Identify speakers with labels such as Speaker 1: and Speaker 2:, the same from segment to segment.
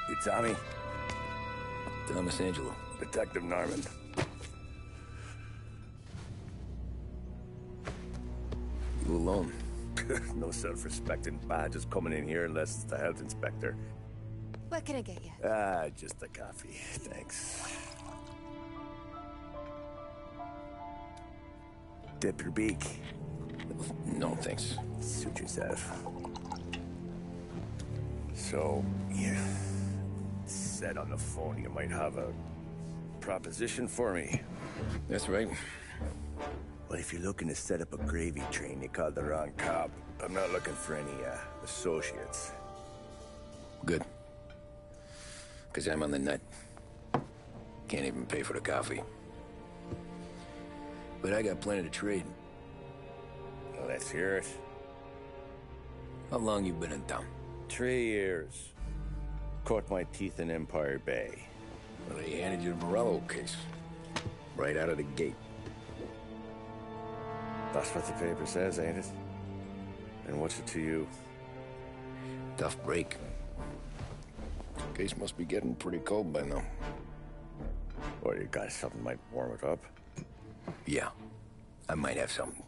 Speaker 1: You Tommy?
Speaker 2: Thomas Angelo.
Speaker 1: Detective Norman.
Speaker 2: You alone?
Speaker 1: No self-respecting badges coming in here unless it's the health inspector.
Speaker 3: What can I get you?
Speaker 1: Just a coffee. Thanks. Dip your beak.
Speaker 2: No, thanks.
Speaker 1: Suit yourself. So, you said on the phone you might have a proposition for me.
Speaker 2: That's right.
Speaker 1: Well, if you're looking to set up a gravy train, you called the wrong cop. I'm not looking for any, associates.
Speaker 2: Good. Because I'm on the nut. Can't even pay for the coffee. But I got plenty to trade.
Speaker 1: Well, let's hear it.
Speaker 2: How long you been in town?
Speaker 1: 3 years. Caught my teeth in Empire Bay.
Speaker 2: Well, they handed you the Morello case. Right out of the gate.
Speaker 1: That's what the paper says, ain't it? And what's it to you?
Speaker 2: Tough break. Case must be getting pretty cold by now.
Speaker 1: Or you got something might warm it up?
Speaker 2: Yeah, I might have something.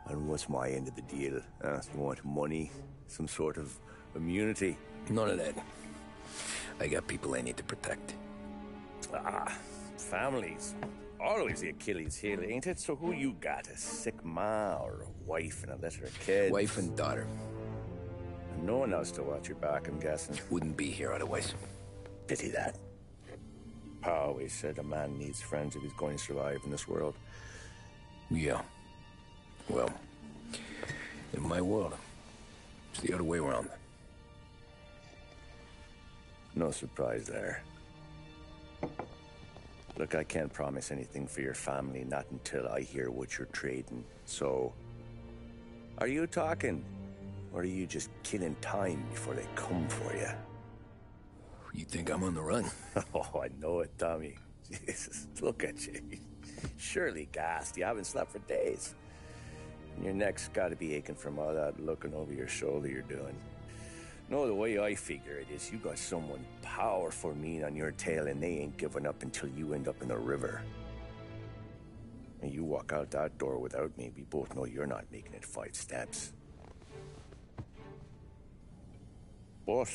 Speaker 1: And what's my end of the deal? You want money? Some sort of immunity?
Speaker 2: None of that. I got people I need to protect.
Speaker 1: Families. Always the Achilles heel, ain't it? So who you got? A sick ma or a wife and a litter of kids?
Speaker 2: Wife and daughter.
Speaker 1: And no one else to watch your back, I'm guessing.
Speaker 2: Wouldn't be here otherwise.
Speaker 1: Pity that. Pa always said a man needs friends if he's going to survive in this world.
Speaker 2: Yeah. Well, in my world, it's the other way around.
Speaker 1: No surprise there. Look, I can't promise anything for your family, not until I hear what you're trading. So, are you talking? Or are you just killing time before they come for you?
Speaker 2: You think I'm on the run?
Speaker 1: Oh, I know it, Tommy. Jesus, look at you. Surely gassed. You haven't slept for days. And your neck's got to be aching from all that looking over your shoulder you're doing. No, the way I figure it is you got someone powerful mean on your tail and they ain't giving up until you end up in the river. And you walk out that door without me, we both know you're not making it 5 steps. But,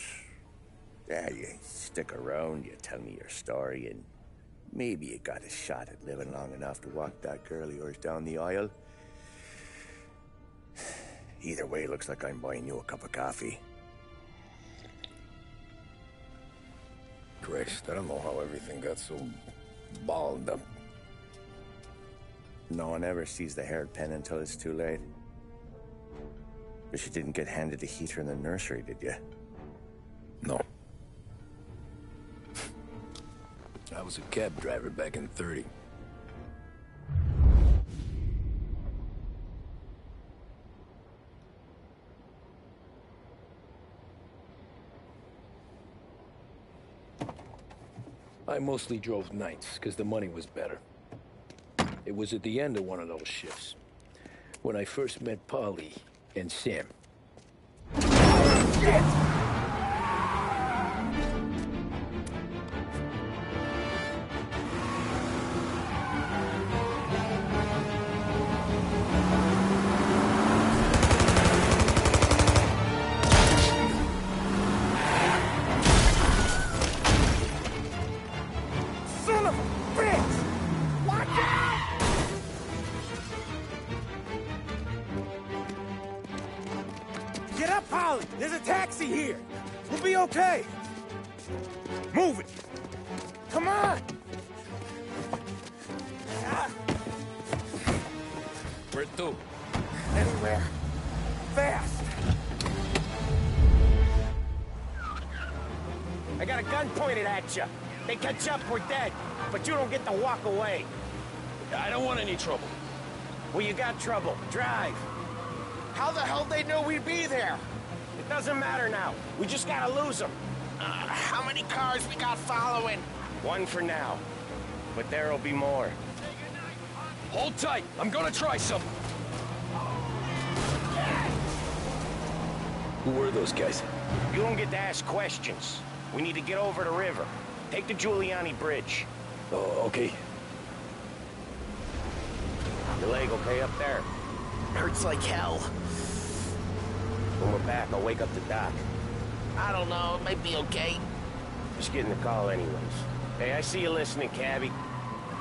Speaker 1: yeah, you stick around, you tell me your story, and maybe you got a shot at living long enough to walk that girl of yours down the aisle. Either way, looks like I'm buying you a cup of coffee.
Speaker 2: Christ, I don't know how everything got so balled up.
Speaker 1: No one ever sees the hairpin until it's too late. But you didn't get handed a heater in the nursery, did you?
Speaker 2: No. I was a cab driver back in '30. I mostly drove nights, because the money was better. It was at the end of one of those shifts, when I first met Polly and Sam. Shit!
Speaker 4: There's a taxi here. We'll be okay. Move it. Come on.
Speaker 2: Where to?
Speaker 4: Anywhere. Fast. I got a gun pointed at you. They catch up, we're dead. But you don't get to walk away.
Speaker 2: I don't want any trouble.
Speaker 4: Well, you got trouble. Drive. How the hell they know we'd be there? It doesn't matter now. We just gotta lose them.
Speaker 5: How many cars we got following?
Speaker 4: 1 for now. But there'll be more.
Speaker 2: Hold tight. I'm gonna try something. Who were those guys?
Speaker 4: You don't get to ask questions. We need to get over the river. Take the Giuliani Bridge.
Speaker 2: Oh, okay.
Speaker 4: Your leg okay up there?
Speaker 5: Hurts like hell.
Speaker 4: When we're back, I'll wake up the doc.
Speaker 5: I don't know, it might be okay.
Speaker 4: Just getting the call anyways. Hey, I see you listening, cabbie.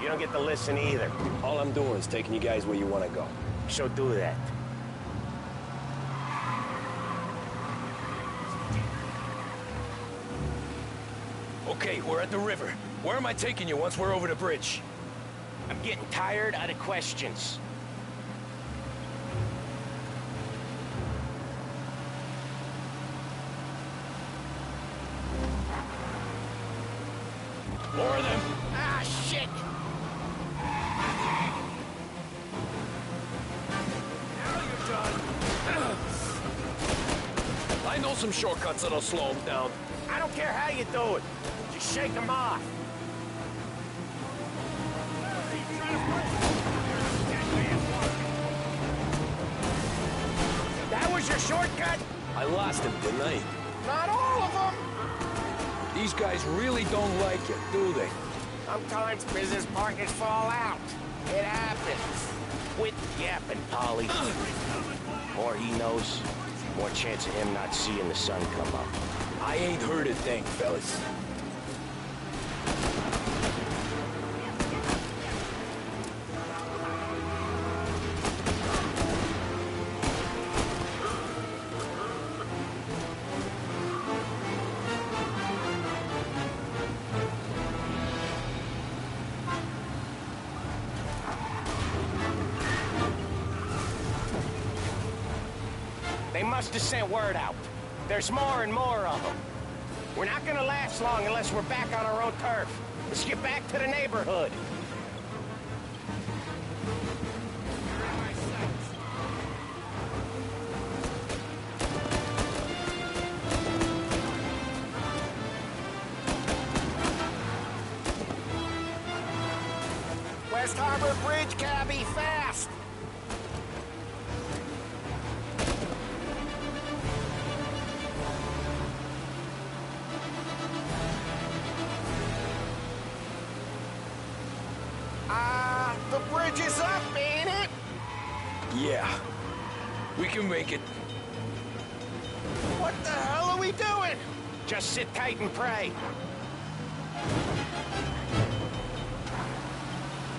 Speaker 4: You don't get to listen either.
Speaker 2: All I'm doing is taking you guys where you want to go.
Speaker 4: So do that.
Speaker 2: Okay, we're at the river. Where am I taking you once we're over the bridge?
Speaker 4: I'm getting tired of the questions.
Speaker 2: More of them.
Speaker 5: Ah, shit!
Speaker 2: Now you're done. I know some shortcuts that'll slow them down.
Speaker 4: I don't care how you do it. Just shake them off. That was your shortcut?
Speaker 2: I lost him, didn't I?
Speaker 4: Not all of them.
Speaker 2: These guys really don't like you, do they?
Speaker 4: Sometimes business partners fall out. It happens. Quit yapping, Polly. More he knows, more chance of him not seeing the sun come up.
Speaker 2: I ain't heard a thing, fellas.
Speaker 4: They must have sent word out. There's more and more of them. We're not gonna last long unless we're back on our own turf. Let's get back to the neighborhood. West Harbor Bridge, cabbie, fast! The bridge is up, ain't it?
Speaker 2: Yeah. We can make it.
Speaker 4: What the hell are we doing? Just sit tight and pray.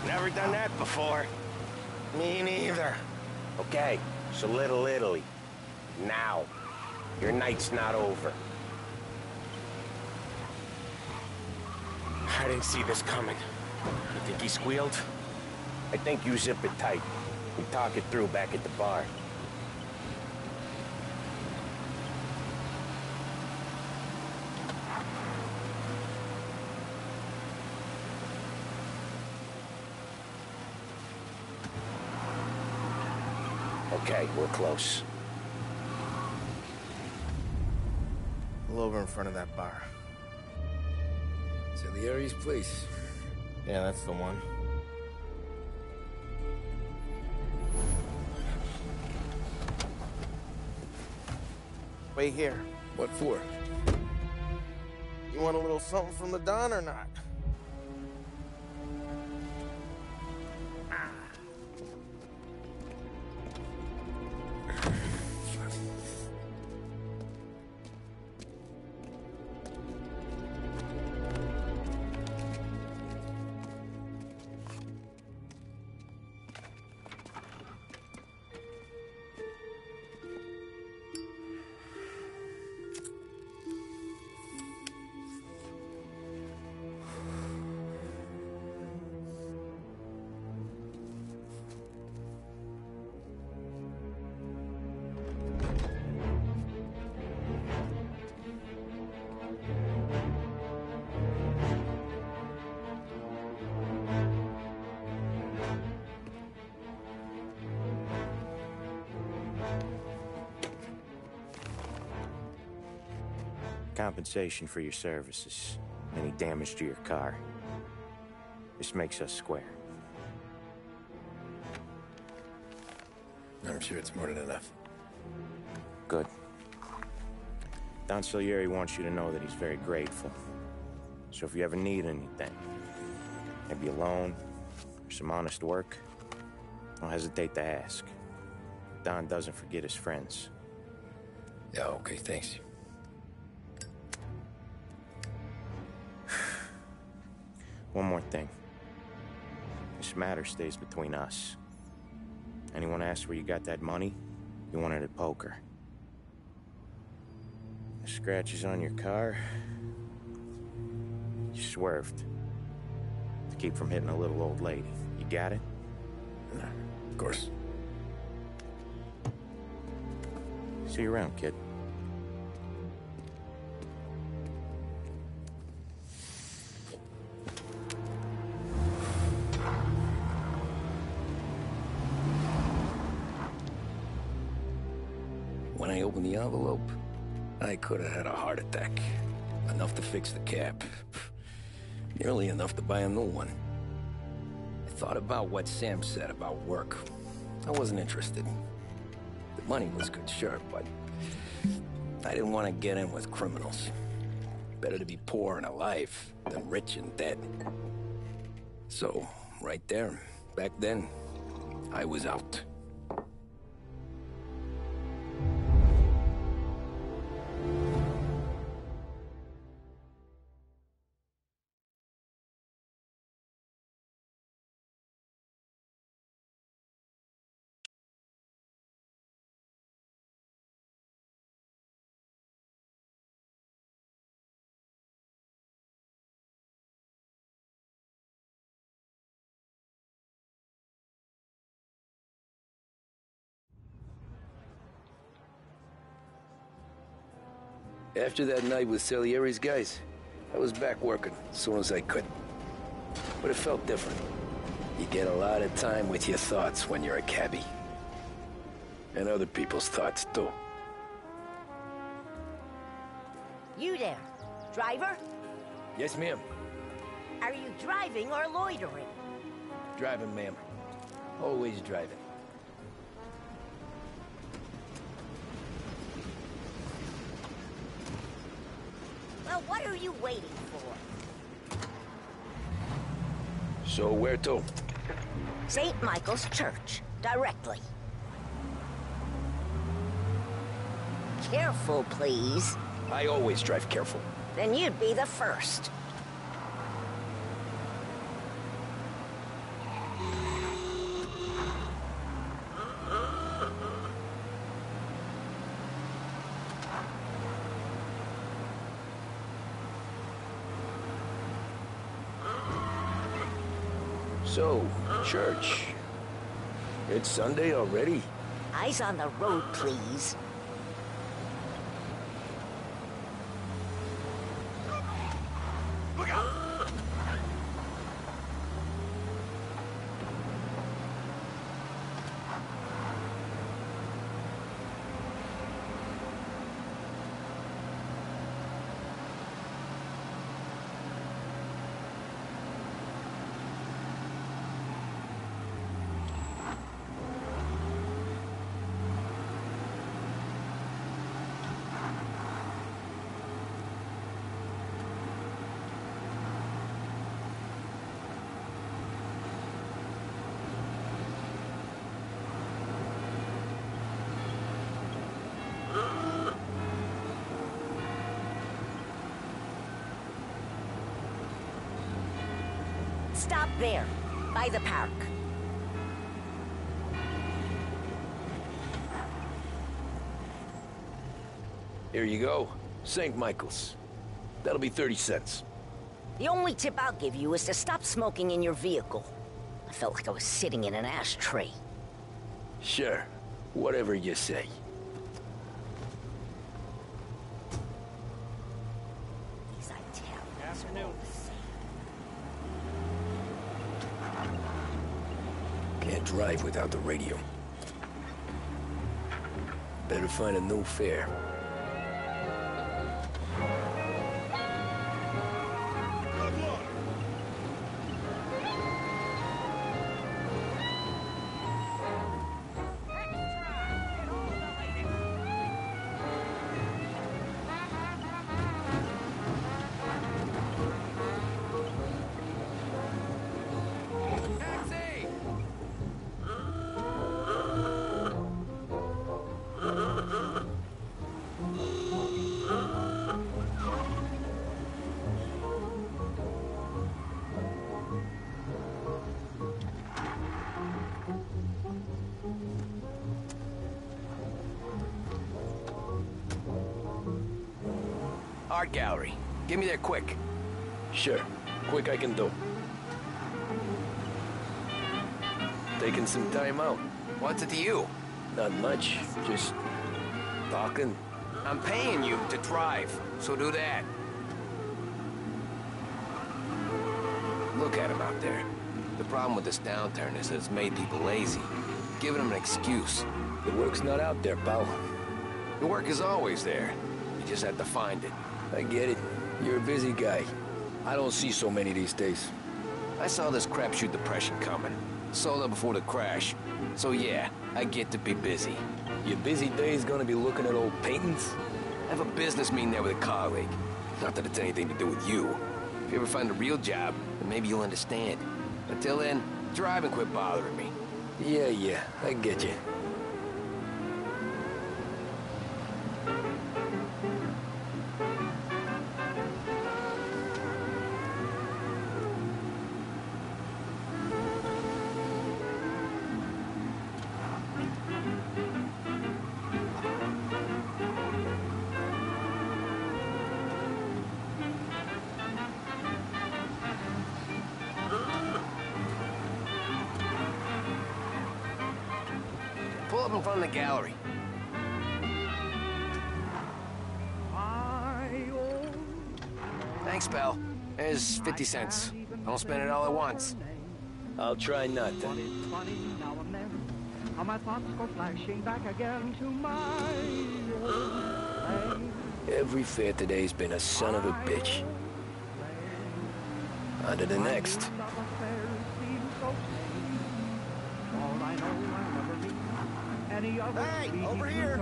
Speaker 4: Never done that before. Me neither. Okay, so Little Italy. Now. Your night's not over. I didn't see this coming. You think he squealed? I think you zip it tight. We talk it through back at the bar. Okay, we're close.
Speaker 5: Pull over in front of that bar.
Speaker 2: Salieri's place.
Speaker 5: Yeah, that's the one. Wait here.
Speaker 2: What for?
Speaker 5: You want a little something from the Don or not?
Speaker 1: Compensation for your services. Any damage to your car. This makes us square.
Speaker 2: I'm sure it's more than enough.
Speaker 1: Good.
Speaker 4: Don Salieri wants you to know that he's very grateful. So if you ever need anything, maybe a loan or some honest work, don't hesitate to ask. Don doesn't forget his friends.
Speaker 2: Yeah, okay, thanks.
Speaker 4: One more thing. This matter stays between us. Anyone asks where you got that money, you won it at poker. The scratches on your car, you swerved to keep from hitting a little old lady. You got it?
Speaker 2: Of course.
Speaker 4: See you around, kid.
Speaker 2: When I opened the envelope, I could have had a heart attack. Enough to fix the cap. Nearly enough to buy a new one. I thought about what Sam said about work. I wasn't interested. The money was good, sure, but I didn't want to get in with criminals. Better to be poor and alive than rich and dead. So, right there, back then, I was out. After that night with Salieri's guys, I was back working as soon as I could. But it felt different. You get a lot of time with your thoughts when you're a cabbie. And other people's thoughts, too.
Speaker 6: You there, driver?
Speaker 2: Yes, ma'am.
Speaker 6: Are you driving or loitering?
Speaker 2: Driving, ma'am. Always driving.
Speaker 6: Well, what are you waiting for?
Speaker 2: So where to?
Speaker 6: St. Michael's Church, directly. Careful, please.
Speaker 2: I always drive careful.
Speaker 6: Then you'd be the first.
Speaker 2: So, church. It's Sunday already?
Speaker 6: Eyes on the road, please.
Speaker 5: Look out!
Speaker 6: Stop there, by the park.
Speaker 2: Here you go. St. Michael's. That'll be 30 cents.
Speaker 6: The only tip I'll give you is to stop smoking in your vehicle. I felt like I was sitting in an ashtray.
Speaker 2: Sure. Whatever you say.
Speaker 6: These Italians.
Speaker 5: Afternoon.
Speaker 2: Can't drive without the radio. Better find a new fare. Art gallery. Get me there quick. Sure. Quick I can do. Taking some time out. What's it to you? Not much. Just talking. I'm paying you to drive, so do that. Look at him out there. The problem with this downturn is that it's made people lazy. Giving them an excuse. The work's not out there, pal. The work is always there. You just have to find it. I get it. You're a busy guy. I don't see so many these days. I saw this crapshoot depression coming. Sold up before the crash. So yeah, I get to be busy. Your busy day's gonna be looking at old paintings? I have a business meeting there with a colleague. Not that it's anything to do with you. If you ever find a real job, then maybe you'll understand. Until then, drive and quit bothering me. Yeah, I get you. Pull up in front of the gallery. Thanks, pal. There's 50 cents. Don't spend it all at once. I'll try not to. Every fare today's been a son of a bitch. On to the next.
Speaker 5: Hey, over here!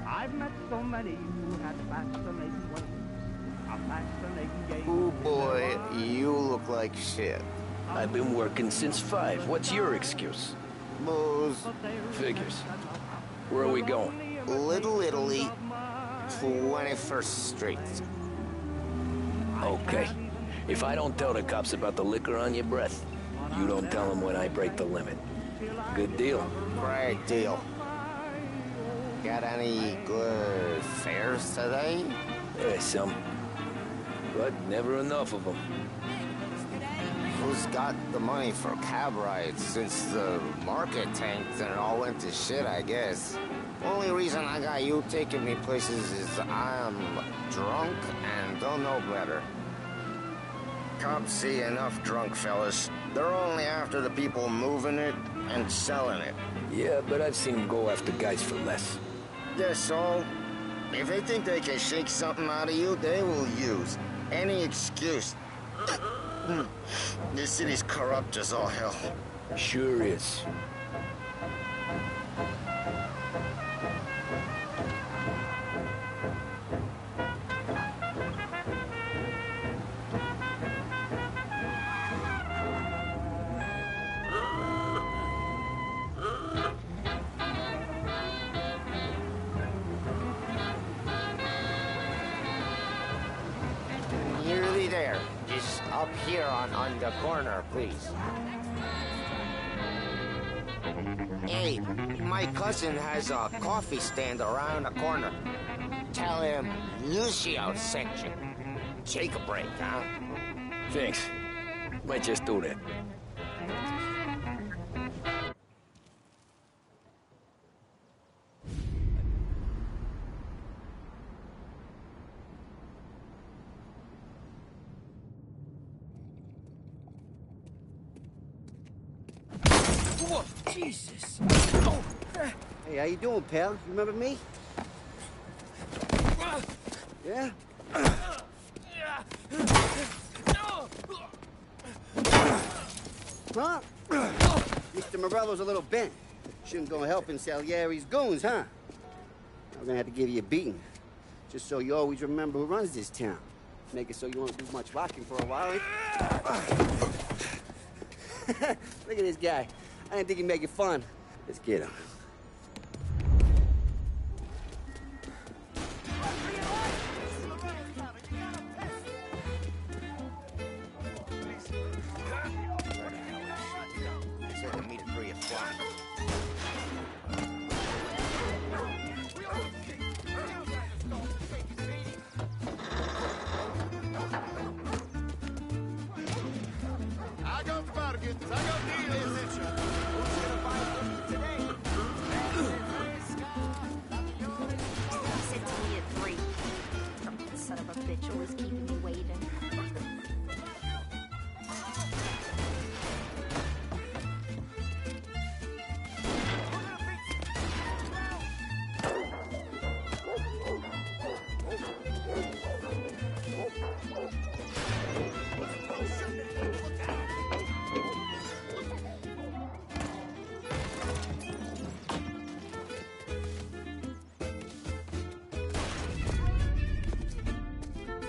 Speaker 7: I've met so many who had fascinating ways. A fascinating game.
Speaker 5: Oh boy, you look like shit.
Speaker 2: I've been working since 5. What's your excuse?
Speaker 5: Booze.
Speaker 2: Figures. Where are we going?
Speaker 5: Little Italy, 21st Street.
Speaker 2: Okay. If I don't tell the cops about the liquor on your breath, you don't tell them when I break the limit. Good deal.
Speaker 5: Great deal. Got any good fares today?
Speaker 2: Some. But never enough of them.
Speaker 5: Who's got the money for cab rides since the market tanked and it all went to shit, I guess? Only reason I got you taking me places is I'm drunk and don't know better. Cops see enough drunk fellas. They're only after the people moving it and selling it.
Speaker 2: Yeah, but I've seen them go after guys for less.
Speaker 5: Yes, so if they think they can shake something out of you, they will use any excuse. This city's corrupt as all hell.
Speaker 2: Sure is.
Speaker 5: Nearly there. Just up here on the corner, please. Hey, my cousin has a coffee stand around the corner. Tell him Lucio sent you. Take a break, huh?
Speaker 2: Thanks. Might just do that.
Speaker 7: Whoa, Jesus.
Speaker 8: Oh. Hey, how you doing, pal? You remember me? Yeah? Huh? Mr. Morello's a little bent. Shouldn't go helping Salieri's goons, huh? I'm gonna have to give you a beating. Just so you always remember who runs this town. Make it so you won't do much rocking for a while. Look at this guy. I didn't think he'd make it fun. Let's get him.
Speaker 3: Mitchell is keeping me waiting.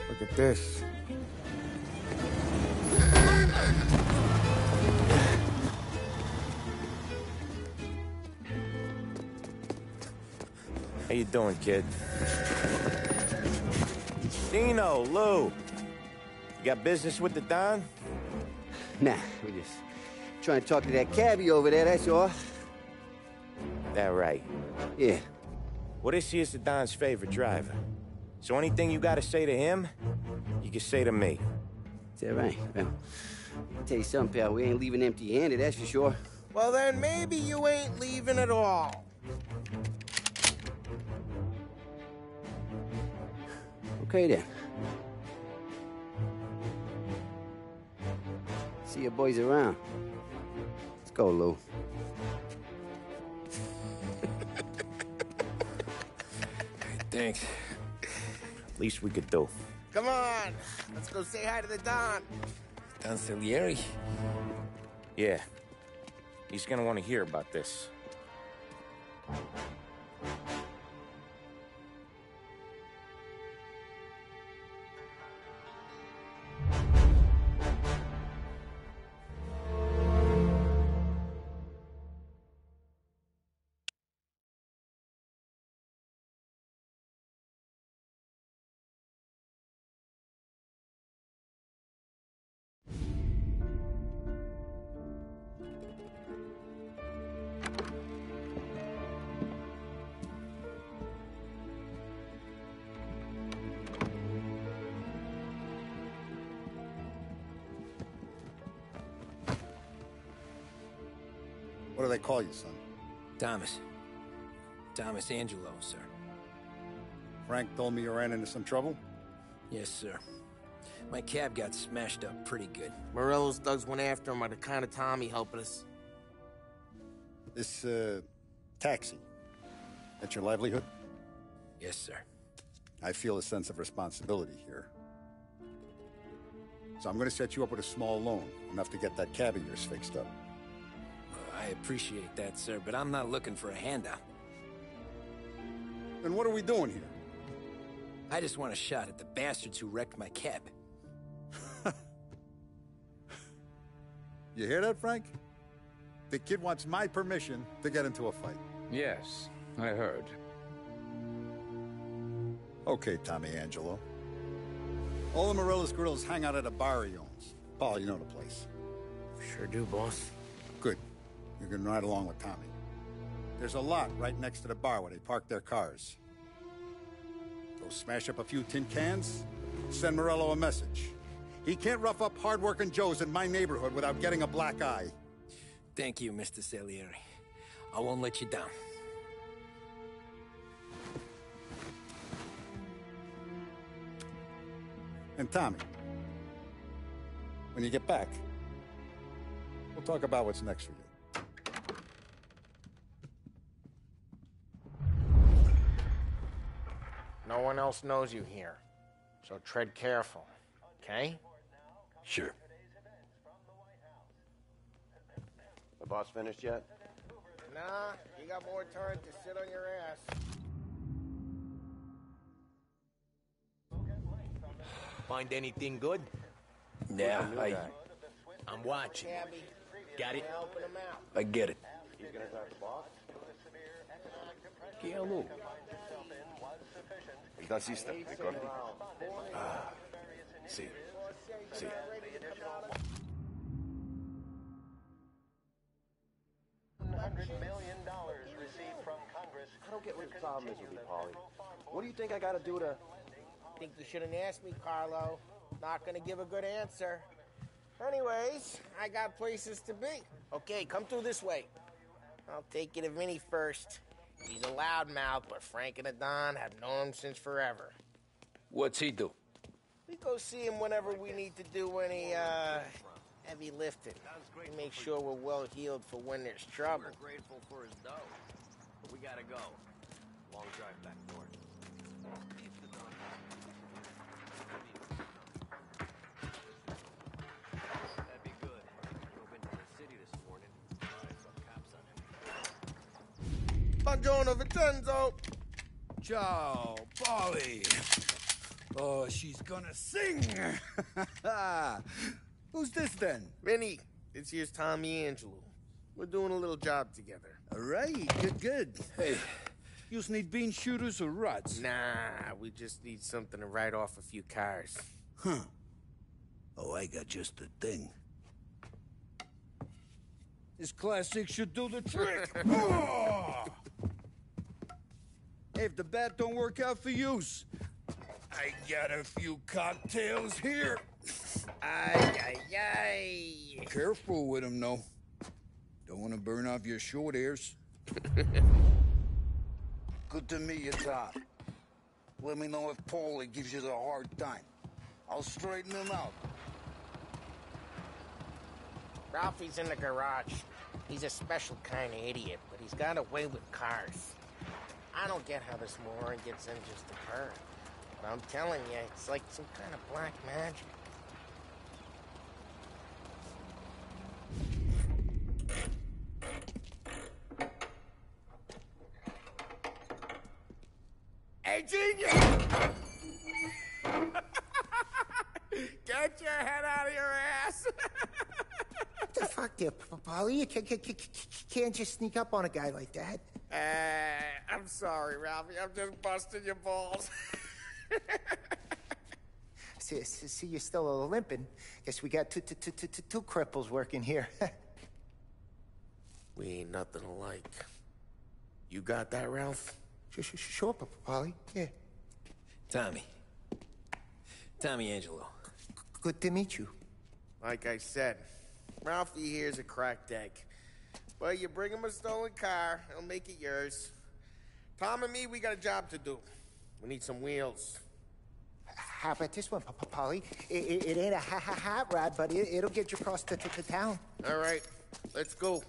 Speaker 8: Look at this.
Speaker 4: How you doing, kid? Dino, Lou. You got business with the Don?
Speaker 8: Nah, we just trying to talk to that cabbie over there, that's all.
Speaker 4: That right.
Speaker 8: Yeah.
Speaker 4: Well, this here's the Don's favorite driver. So anything you gotta say to him, you can say to me.
Speaker 8: Is that right? Well, I'll tell you something, pal. We ain't leaving empty-handed, that's for sure.
Speaker 9: Well, then maybe you ain't leaving at all.
Speaker 8: Okay, then. See your boys around. Let's go, Lou.
Speaker 2: Thanks.
Speaker 4: Least we could do.
Speaker 9: Come on, let's go say hi to the Don.
Speaker 2: Don Salieri?
Speaker 4: Yeah. He's gonna want to hear about this.
Speaker 10: What do they call you, son?
Speaker 2: Thomas. Thomas Angelo, sir.
Speaker 10: Frank told me you ran into some trouble?
Speaker 2: Yes, sir. My cab got smashed up pretty good.
Speaker 9: Morello's thugs went after him by the kind of Tommy helping us.
Speaker 10: This, taxi. That's your livelihood?
Speaker 2: Yes, sir.
Speaker 10: I feel a sense of responsibility here. So I'm gonna set you up with a small loan, enough to get that cab of yours fixed up.
Speaker 2: I appreciate that, sir, but I'm not looking for a handout.
Speaker 10: Then what are we doing here?
Speaker 2: I just want a shot at the bastards who wrecked my cab.
Speaker 10: You hear that, Frank? The kid wants my permission to get into a fight.
Speaker 11: Yes, I heard.
Speaker 10: Okay, Tommy Angelo. All the Morello's grills hang out at a bar he owns. Paul, you know the place.
Speaker 9: Sure do, boss.
Speaker 10: Good. You can ride along with Tommy. There's a lot right next to the bar where they park their cars. Go smash up a few tin cans, send Morello a message. He can't rough up hard-working Joes in my neighborhood without getting a black eye.
Speaker 2: Thank you, Mr. Salieri. I won't let you down.
Speaker 10: And Tommy, when you get back, we'll talk about what's next for you.
Speaker 9: No one else knows you here, so tread careful, okay?
Speaker 2: Sure.
Speaker 1: The boss finished yet?
Speaker 9: Nah, you got more time to sit on your ass. Find anything good?
Speaker 2: Yeah,
Speaker 9: I'm watching. Got it? Helping him out.
Speaker 2: I get it.
Speaker 1: He's gonna talk to the boss?
Speaker 2: Que louco.
Speaker 1: Il tassista, ricordi? Ah, sì, sì. $100 million received from Congress. I don't get what the problem is with you, Paulie. What do you think I gotta do to...
Speaker 9: Think you shouldn't ask me, Carlo. Not gonna give a good answer. Anyways, I got places to be. Okay, come through this way. I'll take you to Vinny first. He's a loudmouth, but Frank and the Don have known him since forever.
Speaker 2: What's he do?
Speaker 9: go see him whenever we need to do any, heavy lifting. We make sure we're well healed for when there's trouble.
Speaker 2: We're grateful for his dough. But we gotta go. Long drive back north. That'd be good. Drove into the city this morning. I saw cops on him.
Speaker 9: Buongiorno, Vincenzo.
Speaker 12: Ciao, Poli. Oh, she's gonna sing. Who's this then?
Speaker 9: Vinny, this here's Tommy Angelo. We're doing a little job together.
Speaker 12: All right, good. Hey, you just need bean shooters or rods?
Speaker 9: Nah, we just need something to write off a few cars.
Speaker 12: Huh. Oh, I got just the thing. This classic should do the trick. Oh! Hey, if the bat don't work out for yous, I got a few cocktails here.
Speaker 9: Ay.
Speaker 12: Careful with them, though. Don't want to burn off your short hairs. Good to meet you, Tom. Let me know if Paulie gives you the hard time. I'll straighten him out.
Speaker 9: Ralphie's in the garage. He's a special kind of idiot, but he's got a way with cars. I don't get how this moron gets in just to burn. But I'm telling you, it's like some kind of black magic. Hey, genius! Get your head out of your ass!
Speaker 13: What the fuck there, Polly? You can't just sneak up on a guy like that.
Speaker 9: I'm sorry, Ralphie. I'm just busting your balls.
Speaker 13: See, you're still limping. Guess we got two cripples working here.
Speaker 9: We ain't nothing alike. You got that, Ralph?
Speaker 13: Sure, Polly. Yeah.
Speaker 2: Tommy Angelo.
Speaker 13: Good to meet you.
Speaker 9: Like I said, Ralphie here's a cracked egg. But you bring him a stolen car, he'll make it yours. Tom and me, we got a job to do. We need some wheels.
Speaker 13: How about this one, Polly? It ain't a hot rod, but it'll get you across to town.
Speaker 9: All right, let's go.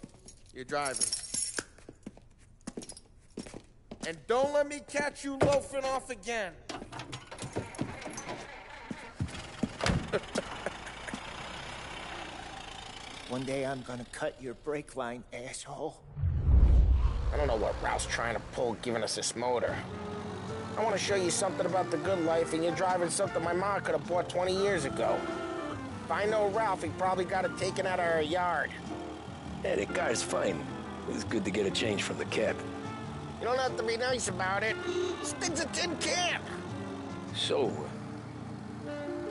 Speaker 9: You're driving. And don't let me catch you loafing off again.
Speaker 13: One day I'm gonna cut your brake line, asshole.
Speaker 9: I don't know what Ralph's trying to pull giving us this motor. I want to show you something about the good life, and you're driving something my mom could have bought 20 years ago. If I know Ralph, he probably got it taken out of our yard.
Speaker 2: Yeah, the car's fine. It's good to get a change from the cab.
Speaker 9: You don't have to be nice about it. This thing's a tin can.
Speaker 2: So,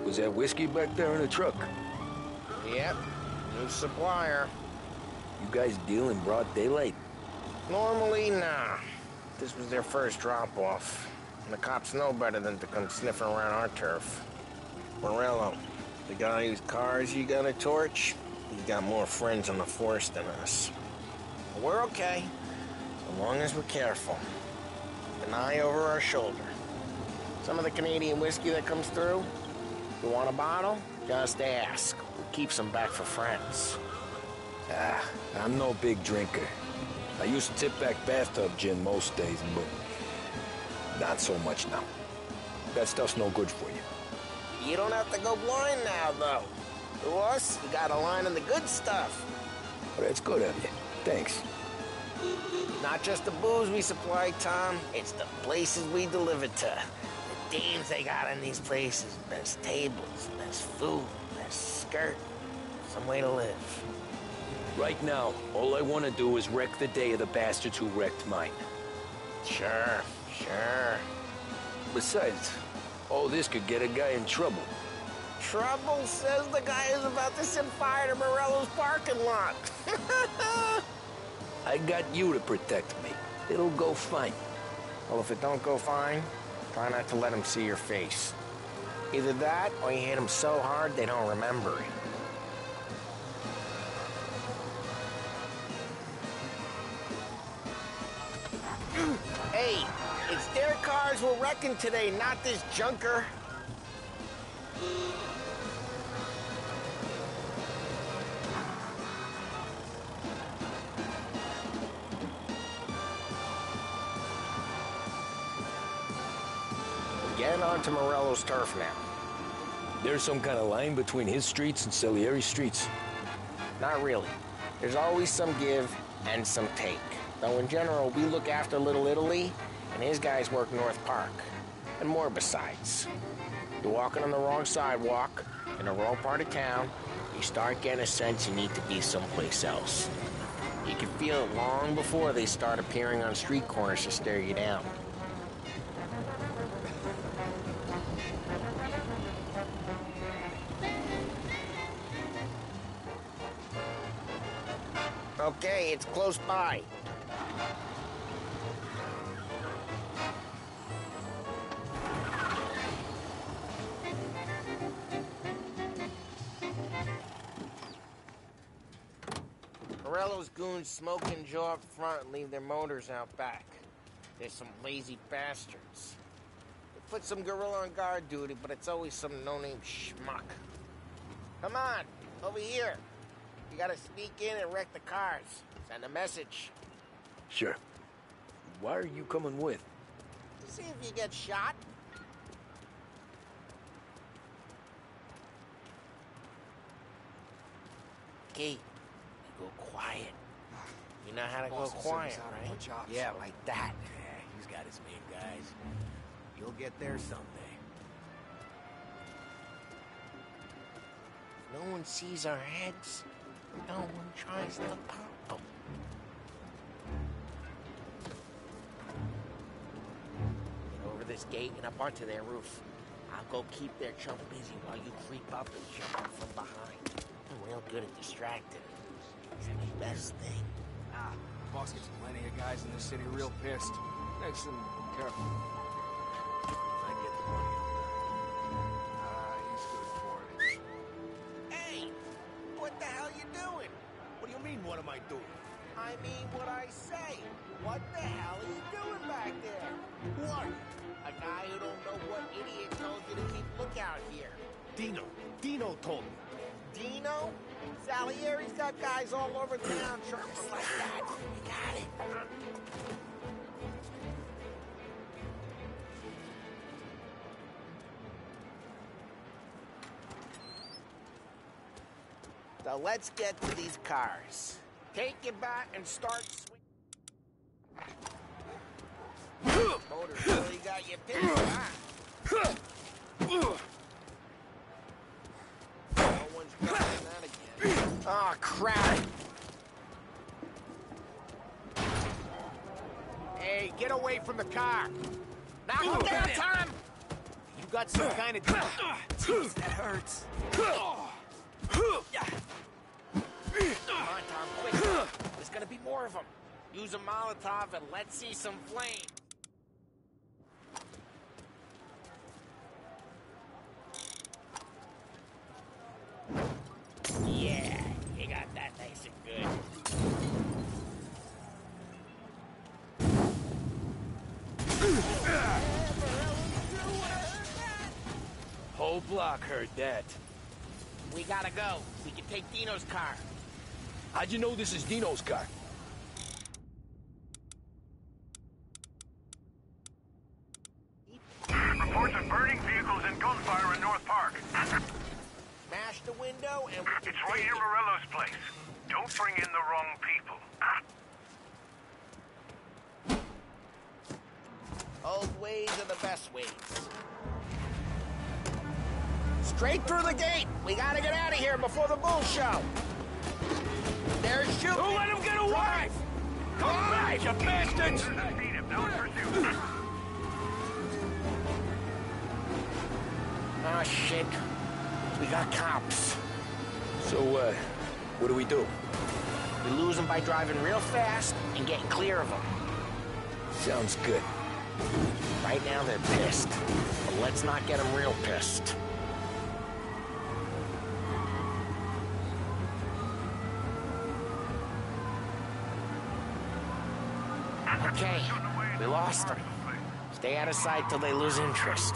Speaker 2: was that whiskey back there in the truck?
Speaker 9: Yep, new supplier.
Speaker 2: You guys deal in broad daylight?
Speaker 9: Normally, nah. This was their first drop-off. And the cops know better than to come sniffing around our turf. Morello, the guy whose cars you got a torch, he's got more friends on the force than us. But we're okay, as long as we're careful. An eye over our shoulder. Some of the Canadian whiskey that comes through, you want a bottle? Just ask. We'll keep some back for friends.
Speaker 2: I'm no big drinker. I used to tip back bathtub gin most days, but not so much now. That stuff's no good for you.
Speaker 9: You don't have to go blind now, though. To us, we got a line of the good stuff.
Speaker 2: Well, that's good of you. Thanks.
Speaker 9: Not just the booze we supply, Tom. It's the places we deliver to. The dames they got in these places. Best tables, best food, best skirt. Some way to live.
Speaker 2: Right now, all I want to do is wreck the day of the bastards who wrecked mine.
Speaker 9: Sure.
Speaker 2: Besides, all this could get a guy in trouble.
Speaker 9: Trouble says the guy is about to set fire to Morello's parking lot.
Speaker 2: I got you to protect me. It'll go fine.
Speaker 9: Well, if it don't go fine, try not to let them see your face. Either that, or you hit them so hard they don't remember it. Hey, it's their cars we're wrecking today, not this junker. Getting onto Morello's turf now.
Speaker 2: There's some kind of line between his streets and Salieri's streets?
Speaker 9: Not really. There's always some give and some take. Though in general, we look after Little Italy, and his guys work North Park. And more besides. You're walking on the wrong sidewalk, in the wrong part of town, you start getting a sense you need to be someplace else. You can feel it long before they start appearing on street corners to stare you down. Okay, it's close by. Morello's goons smoke and jaw up front and leave their motors out back. They're some lazy bastards. They put some gorilla on guard duty, but it's always some no-name schmuck. Come on, over here. You gotta sneak in and wreck the cars. Send a message.
Speaker 2: Sure. Why are you coming with?
Speaker 9: To see if you get shot. Okay, you go quiet. You know how to go quiet, right?
Speaker 14: Yeah, like that. Yeah, he's got his main guys. You'll get there someday.
Speaker 9: No one sees our heads. No one tries to pop them. Get over this gate and up onto their roof. I'll go keep their chump busy while you creep up and jump up from behind. I'm real good at distracting. It's the best thing.
Speaker 11: Boss gets plenty of guys in this city real pissed. Makes them careful. I get the money. He's good for it.
Speaker 9: Hey! What the hell you doing?
Speaker 14: What do you mean, what am I doing?
Speaker 9: I mean what I say. What the hell are you doing back there?
Speaker 14: What?
Speaker 9: A guy who don't know what idiot told you to keep lookout here.
Speaker 14: Dino told me.
Speaker 9: Dino? Salieri's got guys all over town sharps like that. You got it. So let's get to these cars. Take your bat and start swinging. Motor really got you pissed, huh? No one's driving that again. Oh, crap.
Speaker 14: Hey, get away from the car.
Speaker 9: Knock him down, Tom!
Speaker 14: You got some kind of... Jeez, that hurts.
Speaker 9: Come on, Tom, quick. There's gonna be more of them. Use a Molotov and let's see some flame. Yeah, you got that nice and good.
Speaker 2: Whole block heard that.
Speaker 9: We gotta go. We can take Dino's car.
Speaker 2: How'd you know this is Dino's car?
Speaker 15: Reports of burning vehicles and gunfire in North Park.
Speaker 9: Smash the window and we
Speaker 15: It's right near Morello's place. Don't bring in the wrong people.
Speaker 9: Old ways are the best ways. Straight through the gate. We gotta get out of here before the bull show. There's shooting.
Speaker 2: Don't let him get away! Come back, you bastards!
Speaker 9: Oh, shit. We got cops.
Speaker 2: So, what do we do?
Speaker 9: We lose them by driving real fast and getting clear of them.
Speaker 2: Sounds good.
Speaker 9: Right now they're pissed. But let's not get them real pissed. Okay, we lost them. Stay out of sight till they lose interest.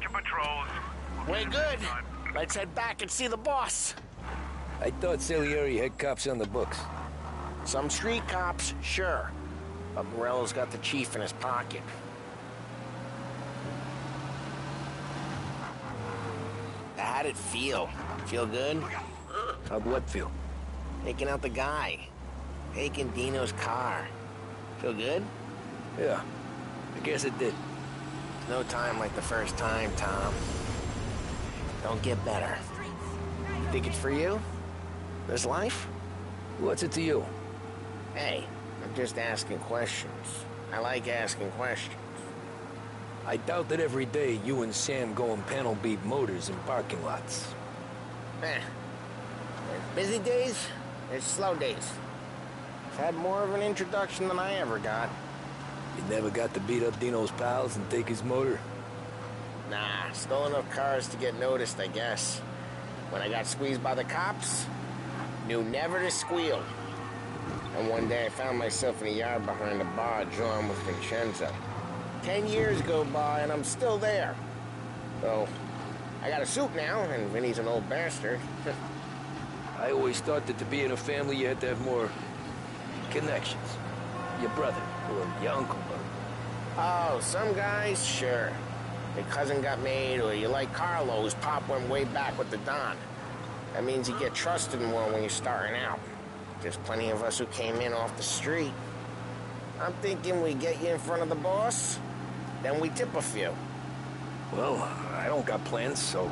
Speaker 15: bunch of patrols.
Speaker 9: We're good. Let's head back and see the boss.
Speaker 2: I thought Salieri had cops on the books.
Speaker 9: Some street cops, sure. But Morello's got the chief in his pocket. How'd it feel? Feel good?
Speaker 2: How'd what feel?
Speaker 9: Taking out the guy. Taking Dino's car. Feel good?
Speaker 2: Yeah, I guess it did.
Speaker 9: No time like the first time, Tom. Don't get better. Think it's for you? This life?
Speaker 2: What's it to you?
Speaker 9: Hey, I'm just asking questions. I like asking questions.
Speaker 2: I doubt that every day you and Sam go and panel beat motors in parking lots.
Speaker 9: There's busy days, there's slow days. I've had more of an introduction than I ever got.
Speaker 2: You never got to beat up Dino's pals and take his motor?
Speaker 9: Nah, stole enough cars to get noticed, I guess. When I got squeezed by the cops, knew never to squeal. And one day I found myself in a yard behind a bar drawn with Vincenzo. 10 years go by and I'm still there. So, I got a suit now, and Vinny's an old bastard.
Speaker 2: I always thought that to be in a family you had to have more connections. Your brother, or your uncle, or...
Speaker 9: Oh, some guys, sure. Your cousin got made, or you like Carlo's pop went way back with the Don. That means you get trusted more when you're starting out. There's plenty of us who came in off the street. I'm thinking we get you in front of the boss, then we tip a few.
Speaker 2: Well, I don't got plans, so...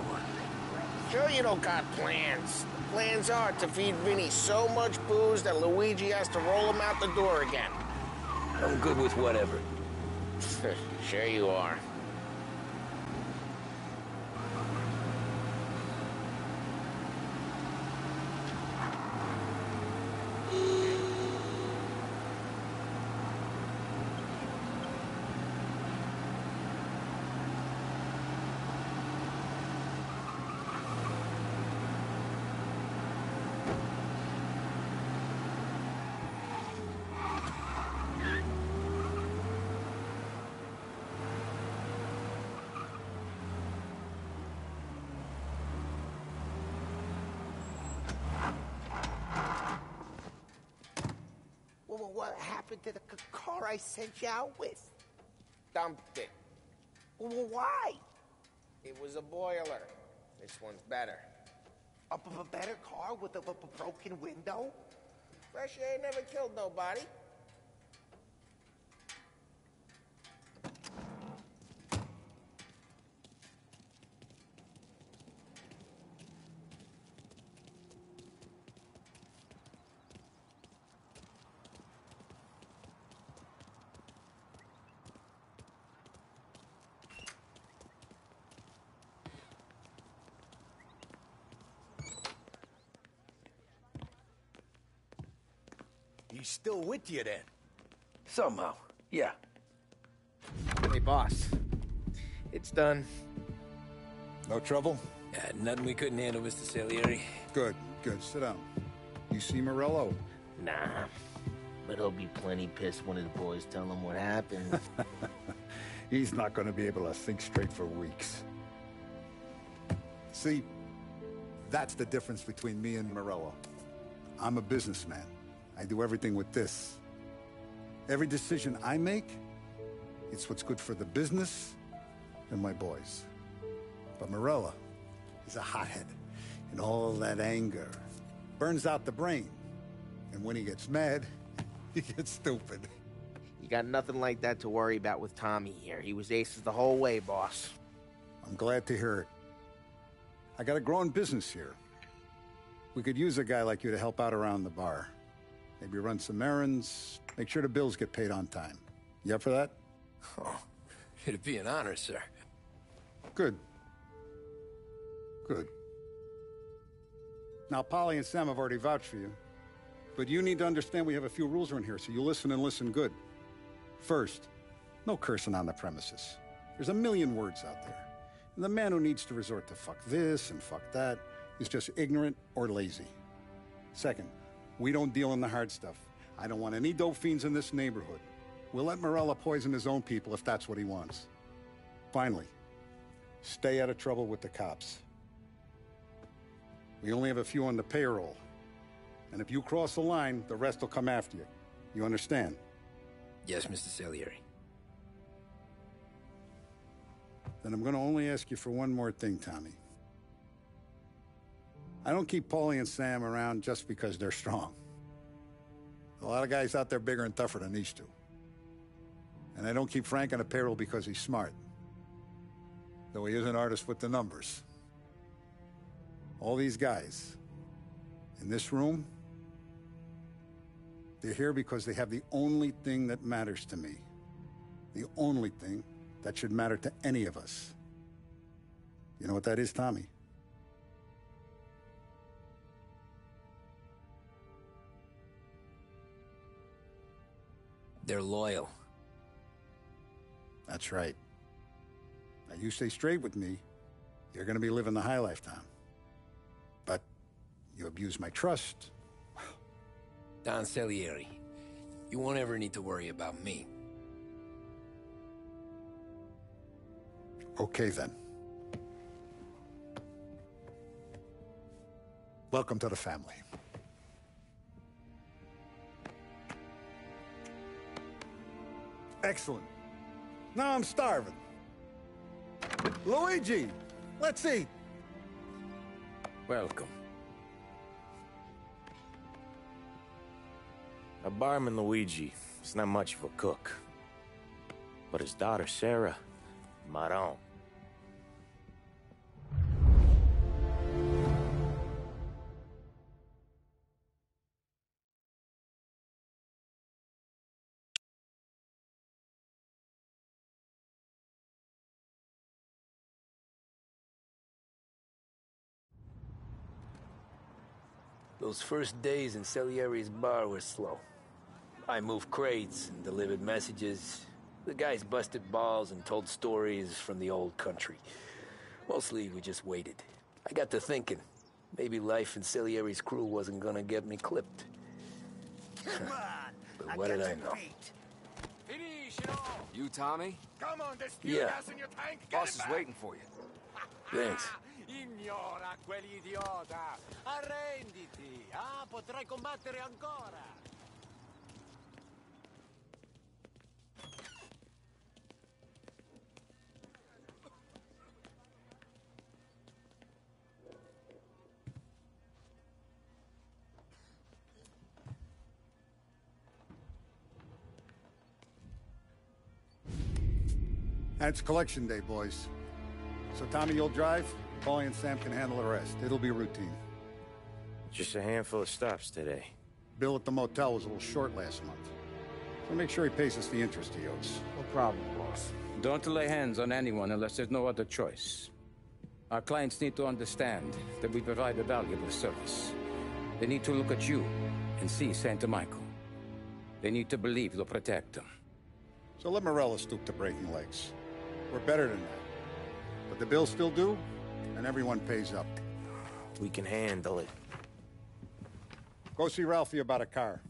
Speaker 9: Sure you don't got plans. The plans are to feed Vinny so much booze that Luigi has to roll him out the door again.
Speaker 2: I'm good with whatever.
Speaker 9: Sure you are.
Speaker 16: What happened to the car I sent you out with?
Speaker 9: Dumped it.
Speaker 16: Well, why?
Speaker 9: It was a boiler. This one's better.
Speaker 16: A better car with a broken window?
Speaker 9: Fresh air never killed nobody.
Speaker 14: He's still with you, then?
Speaker 2: Somehow, yeah.
Speaker 17: Hey, boss. It's done.
Speaker 10: No trouble?
Speaker 2: Nothing we couldn't handle, Mr. Salieri.
Speaker 10: Good, good. Sit down. You see Morello?
Speaker 17: Nah. But he'll be plenty pissed when his boys tell him what happened.
Speaker 10: He's not going to be able to think straight for weeks. See, that's the difference between me and Morello. I'm a businessman. I do everything with this. Every decision I make, it's what's good for the business and my boys. But Morello is a hothead, and all that anger burns out the brain. And when he gets mad, he gets stupid.
Speaker 17: You got nothing like that to worry about with Tommy here. He was aces the whole way, boss.
Speaker 10: I'm glad to hear it. I got a growing business here. We could use a guy like you to help out around the bar. Maybe run some errands, make sure the bills get paid on time. You up for that?
Speaker 2: Oh, it'd be an honor, sir.
Speaker 10: Good. Good. Now, Polly and Sam have already vouched for you. But you need to understand we have a few rules around here, so you listen and listen good. First, no cursing on the premises. There's a million words out there. And the man who needs to resort to fuck this and fuck that is just ignorant or lazy. Second, we don't deal in the hard stuff. I don't want any dope fiends in this neighborhood. We'll let Morello poison his own people if that's what he wants. Finally, Stay out of trouble with the cops. We only have a few on the payroll. And if you cross the line, the rest will come after you. You understand?
Speaker 2: Yes, Mr. Salieri.
Speaker 10: Then I'm going to only ask you for one more thing, Tommy. I don't keep Paulie and Sam around just because they're strong. A lot of guys out there bigger and tougher than these two. And I don't keep Frank on the payroll because he's smart. Though he is an artist with the numbers. All these guys in this room, they're here because they have the only thing that matters to me. The only thing that should matter to any of us. You know what that is, Tommy?
Speaker 2: They're loyal.
Speaker 10: That's right. Now, you stay straight with me, you're gonna be living the high life, Tom. But you abuse my trust.
Speaker 2: Don Salieri, you won't ever need to worry about me.
Speaker 10: Okay, then. Welcome to the family. Excellent. Now I'm starving. Luigi, let's eat.
Speaker 4: Welcome. Our barman Luigi is not much of a cook. But his daughter Sarah, Maron.
Speaker 2: Those first days in Salieri's bar were slow. I moved crates and delivered messages. The guys busted balls and told stories from the old country. Mostly, we just waited. I got to thinking, maybe life in Salieri's crew wasn't gonna get me clipped. But what did I know?
Speaker 11: You, Tommy?
Speaker 15: Come on, there's
Speaker 2: Yeah.
Speaker 15: gas in your tank.
Speaker 11: Boss is waiting for you.
Speaker 2: Thanks.
Speaker 14: Ignora quell'idiota! Arrenditi! Ah, potrai combattere ancora!
Speaker 10: It's collection day, boys. So Tommy, you'll drive. Paulie and Sam can handle the rest. It'll be routine.
Speaker 4: Just a handful of stops today.
Speaker 10: Bill at the motel was a little short last month. So make sure he pays us the interest he owes.
Speaker 17: No problem, boss.
Speaker 18: Don't lay hands on anyone unless there's no other choice. Our clients need to understand that we provide a valuable service. They need to look at you and see Santa Michael. They need to believe you'll protect them.
Speaker 10: So let Morello stoop to breaking legs. We're better than that. But the bill's still due, and everyone pays up.
Speaker 4: We can handle it.
Speaker 10: Go see Ralphie about a car.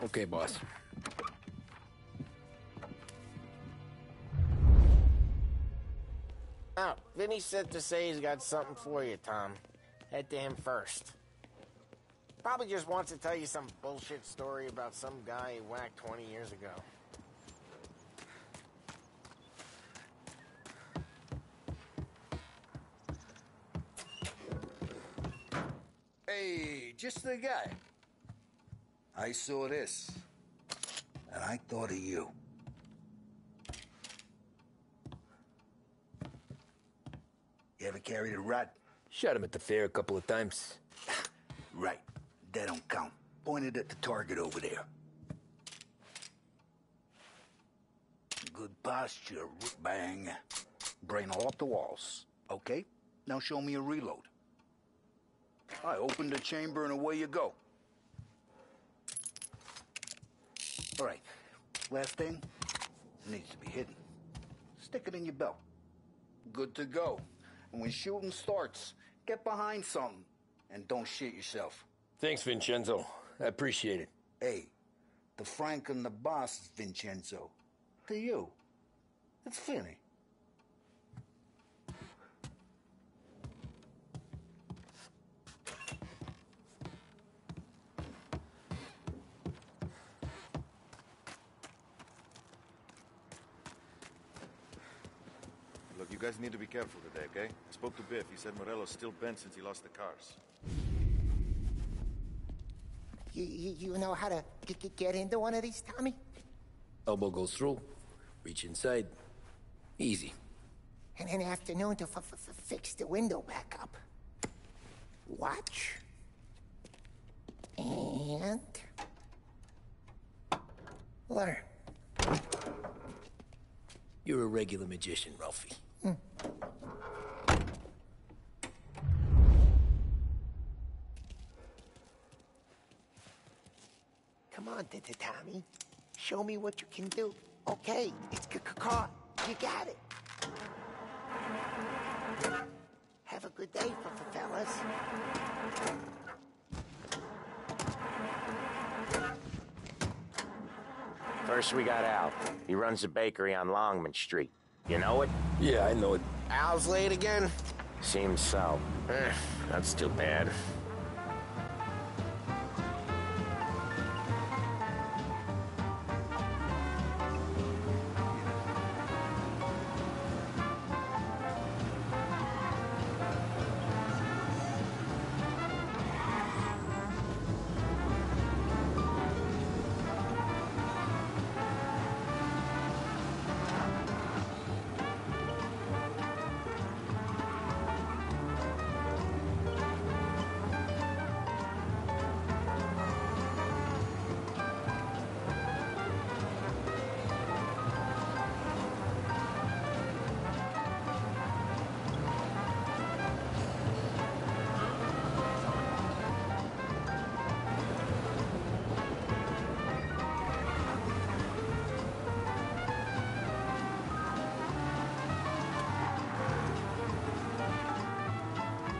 Speaker 2: Okay, boss.
Speaker 9: Oh, Vinny said to say he's got something for you, Tom. Head to him first. Probably just wants to tell you some bullshit story about some guy he whacked 20 years ago.
Speaker 12: Hey, just the guy. I saw this, and I thought of you. You ever carried a rat?
Speaker 2: Shot him at the fair a couple of times.
Speaker 12: Right. That don't count. Pointed at the target over there. Good posture, bang. Brain off the walls. Okay, now show me a reload. I open the chamber and away you go. All right, last thing, needs to be hidden. Stick it in your belt. Good to go. And when shooting starts, get behind something and don't shit yourself.
Speaker 2: Thanks, Vincenzo. I appreciate it.
Speaker 12: Hey, the Frank and the boss is Vincenzo. To you, it's Finny.
Speaker 19: You guys need to be careful today, okay? I spoke to Biff. He said Morello's still bent since he lost the cars.
Speaker 13: You know how to get into one of these, Tommy?
Speaker 2: Elbow goes through, reach inside. Easy.
Speaker 13: And an afternoon to fix the window back up. Watch. And... learn.
Speaker 2: You're a regular magician, Ralphie.
Speaker 13: Come on, Tommy. Show me what you can do. Okay, it's caught. You got it. Have a good day, fellas.
Speaker 4: First, we got Al. He runs a bakery on Longman Street. You know it?
Speaker 2: Yeah, I know it.
Speaker 17: Al's late again?
Speaker 4: Seems so.
Speaker 17: That's too bad.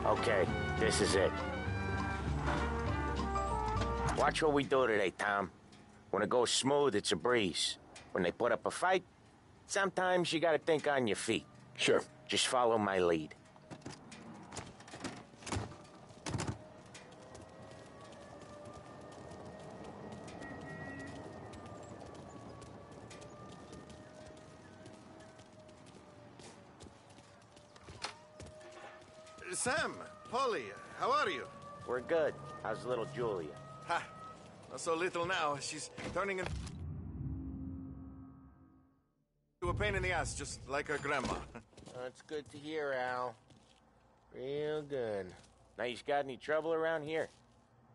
Speaker 4: Okay, this is it. Watch what we do today, Tom. When it goes smooth, it's a breeze. When they put up a fight, sometimes you gotta think on your feet.
Speaker 2: Sure.
Speaker 4: Just follow my lead.
Speaker 19: Sam, Polly, how are you?
Speaker 4: We're good. How's little Julia?
Speaker 19: Ha! Not so little now. She's turning into a pain in the ass, just like her grandma.
Speaker 17: That's good to hear, Al. Real good.
Speaker 4: Now, you got any trouble around here?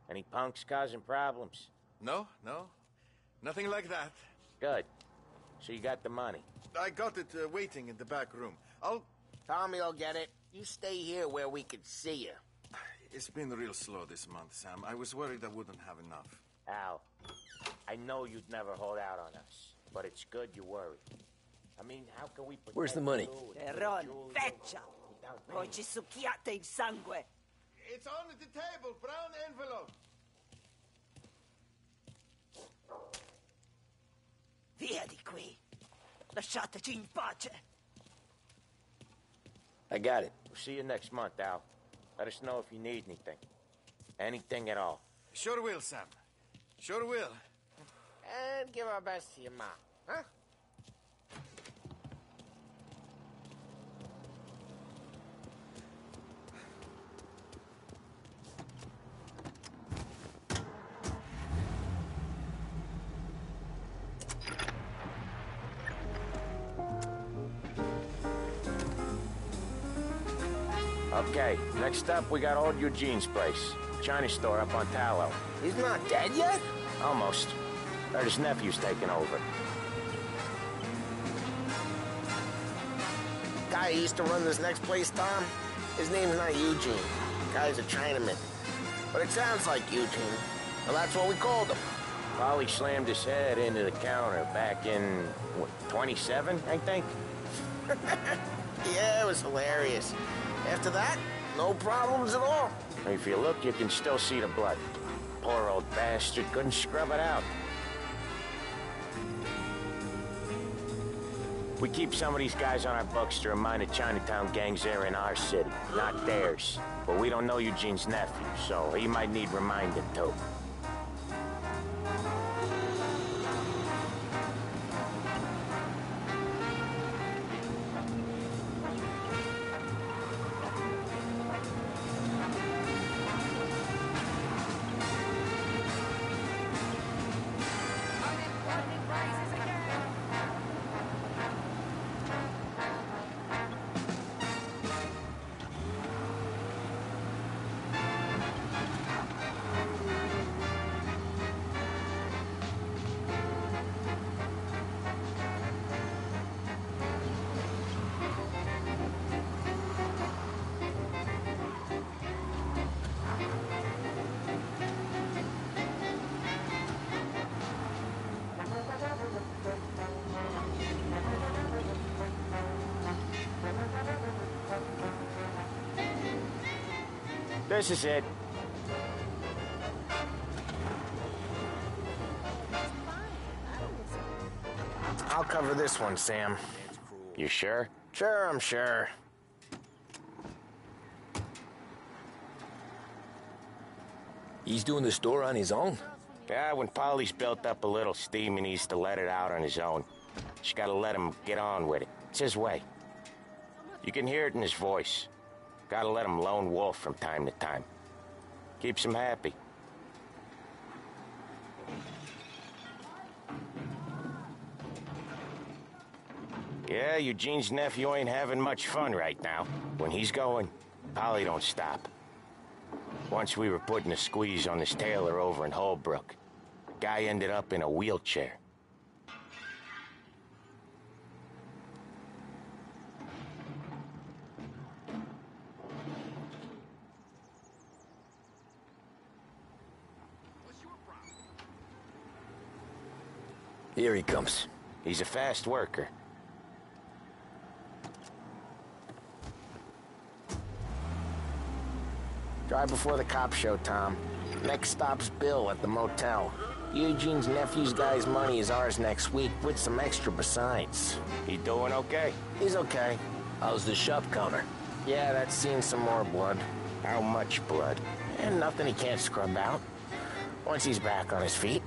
Speaker 4: Any punks causing problems?
Speaker 19: No. Nothing like that.
Speaker 4: Good. So you got the money?
Speaker 19: I got it waiting in the back room.
Speaker 17: Tommy'll get it. You stay here where we can see you.
Speaker 19: It's been real slow this month, Sam. I was worried I wouldn't have enough.
Speaker 4: Al, I know you'd never hold out on us, but it's good you worry. I mean, how can we...
Speaker 2: Where's the money?
Speaker 20: Terron, feccia! Poi ci succhiate il sangue!
Speaker 19: It's on the table, brown envelope.
Speaker 20: Via di qui! Lasciateci in pace!
Speaker 2: I got it.
Speaker 4: We'll see you next month, Al. Let us know if you need anything. Anything at all.
Speaker 19: Sure will, Sam. Sure will.
Speaker 17: And give our best to your mom, huh?
Speaker 4: Okay, next up, we got old Eugene's place. China store up on Tallow.
Speaker 17: He's not dead yet?
Speaker 4: Almost. Heard his nephew's taking over.
Speaker 17: Guy who used to run this next place, Tom, his name's not Eugene. Guy's a Chinaman. But it sounds like Eugene. Well, that's what we called him.
Speaker 4: Polly slammed his head into the counter back in, what, 27, I think?
Speaker 17: Yeah, it was hilarious. After that, no problems at all.
Speaker 4: If you look, you can still see the blood. Poor old bastard couldn't scrub it out. We keep some of these guys on our books to remind the Chinatown gangs they're in our city, not theirs. But we don't know Eugene's nephew, so he might need reminding too.
Speaker 17: This is it. I'll cover this one, Sam.
Speaker 4: You sure?
Speaker 17: Sure, I'm sure.
Speaker 2: He's doing the store on his own?
Speaker 4: Yeah, when Polly's built up a little steam, he needs to let it out on his own. Just gotta let him get on with it. It's his way. You can hear it in his voice. Gotta let him lone wolf from time to time. Keeps him happy. Yeah, Eugene's nephew ain't having much fun right now. When he's going, Polly don't stop. Once we were putting a squeeze on this tailor over in Holbrook. Guy ended up in a wheelchair.
Speaker 2: Here he comes.
Speaker 4: He's a fast worker.
Speaker 17: Drive before the cops show, Tom. Next stop's Bill at the motel. Eugene's nephew's guy's money is ours next week, with some extra besides.
Speaker 4: He doing okay?
Speaker 17: He's okay.
Speaker 2: How's the shop counter?
Speaker 17: Yeah, that's seen some more blood.
Speaker 4: How much blood?
Speaker 17: And nothing he can't scrub out. Once he's back on his feet.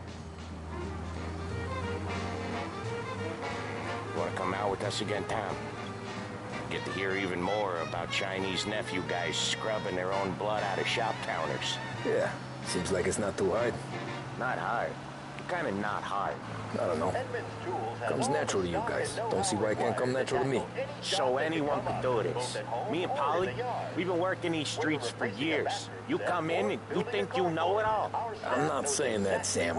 Speaker 4: Want to come out with us again, Tom? Get to hear even more about Chinese nephew guys scrubbing their own blood out of shop counters.
Speaker 2: Yeah, seems like it's not too hard.
Speaker 4: Not hard. Kind of not hard.
Speaker 2: I don't know. Comes natural to you guys. Don't see why it can't come natural to me.
Speaker 4: So anyone could do this. Me and Polly, we've been working these streets for years. You come in and you think you know it all.
Speaker 2: I'm not saying that, Sam.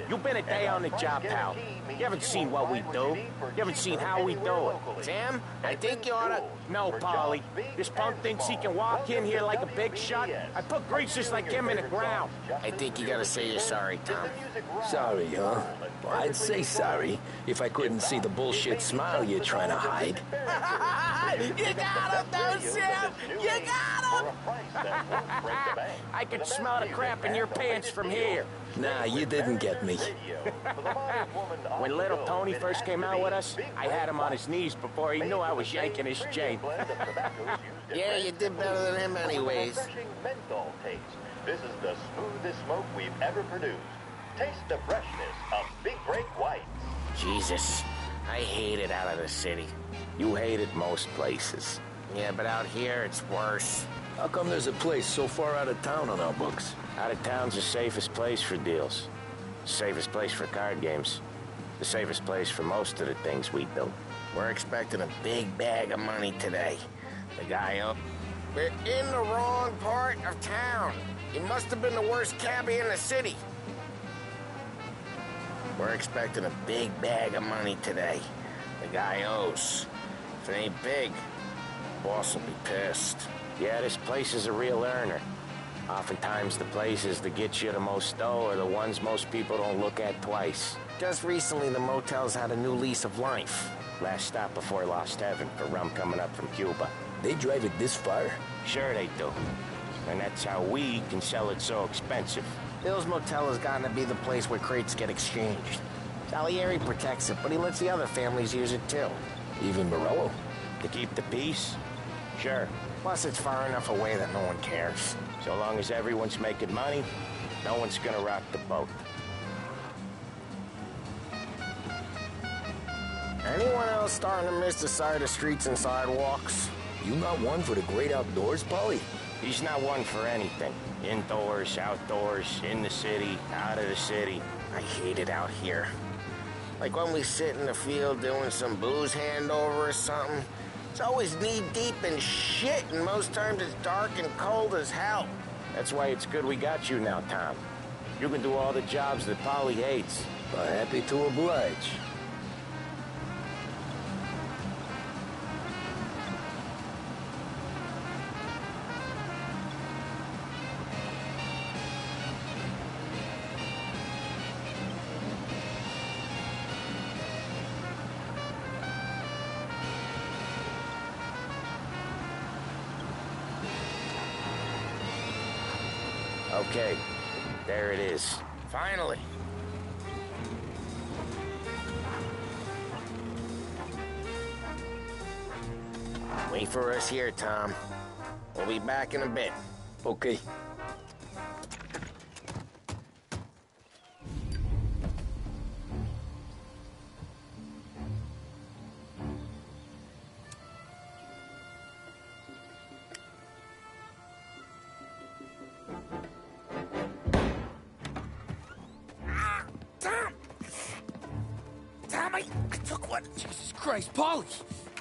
Speaker 4: You've been a day on the job, pal. You haven't seen what we do. You haven't seen how we do it.
Speaker 17: Sam, I think you oughta...
Speaker 4: No, Polly. This punk thinks he can walk in here like a big shot. I put greasers like him in the ground.
Speaker 17: I think you gotta say you're sorry, Tom.
Speaker 2: Sorry, huh? Well, I'd say sorry if I couldn't see the bullshit smile you're trying to hide.
Speaker 17: You got him, though, Sam! You got him!
Speaker 4: I can smell the crap in your pants from here.
Speaker 2: Nah, you didn't get me.
Speaker 4: When little Tony first came out with us, I had him on his knees before he knew I was yanking his chain.
Speaker 17: Yeah, you did better than him anyways.
Speaker 15: This is the smoothest smoke we've ever produced. Taste the freshness of Big Break Whites.
Speaker 17: Jesus, I hate it out of the city.
Speaker 4: You hate it most places.
Speaker 17: Yeah, but out here it's worse.
Speaker 2: How come there's a place so far out of town on our books?
Speaker 4: Out of town's the safest place for deals. The safest place for card games. The safest place for most of the things we do.
Speaker 17: We're expecting a big bag of money today. The guy up. We're in the wrong part of town. He must have been the worst cabbie in the city. We're expecting a big bag of money today. The guy owes. If it ain't big, boss will be pissed.
Speaker 4: Yeah, this place is a real earner. Oftentimes the places that get you the most dough are the ones most people don't look at twice.
Speaker 17: Just recently, the motel's had a new lease of life.
Speaker 4: Last stop before Lost Heaven for rum coming up from Cuba.
Speaker 2: They drive it this far?
Speaker 4: Sure they do. And that's how we can sell it so expensive.
Speaker 17: Bill's Motel has gotten to be the place where crates get exchanged. Salieri protects it, but he lets the other families use it too.
Speaker 2: Even Morello?
Speaker 4: To keep the peace? Sure.
Speaker 17: Plus, it's far enough away that no one cares.
Speaker 4: So long as everyone's making money, no one's gonna rock the boat.
Speaker 17: Anyone else starting to miss the side of streets and sidewalks?
Speaker 2: You not one for the great outdoors, Polly?
Speaker 4: He's not one for anything. Indoors, outdoors, in the city, out of the city.
Speaker 17: I hate it out here. Like when we sit in the field doing some booze handover or something. It's always knee-deep in shit, and most times it's dark and cold as hell.
Speaker 4: That's why it's good we got you now, Tom. You can do all the jobs that Polly hates.
Speaker 2: Happy to oblige.
Speaker 17: Okay, there it is. Finally. Wait for us here, Tom. We'll be back in a bit.
Speaker 2: Okay.
Speaker 11: I took one.
Speaker 2: Jesus Christ, Polly!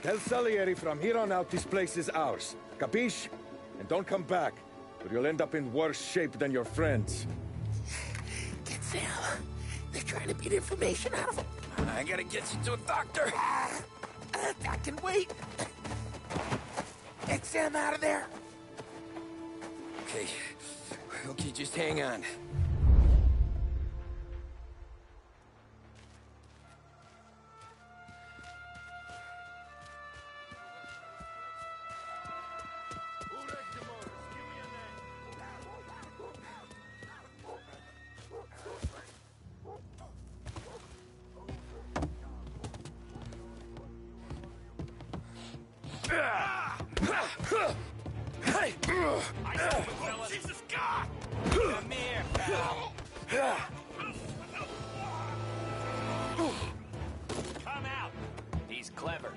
Speaker 21: Tell Salieri from here on out this place is ours. Capiche? And don't come back, or you'll end up in worse shape than your friends.
Speaker 11: Get Sam. They're trying to beat information out of him.
Speaker 2: I gotta get you to a doctor.
Speaker 11: I can wait. Get Sam out of there.
Speaker 2: Okay. Okay, just hang on.
Speaker 11: Jesus God! Come here, pal. Come out.
Speaker 2: He's clever.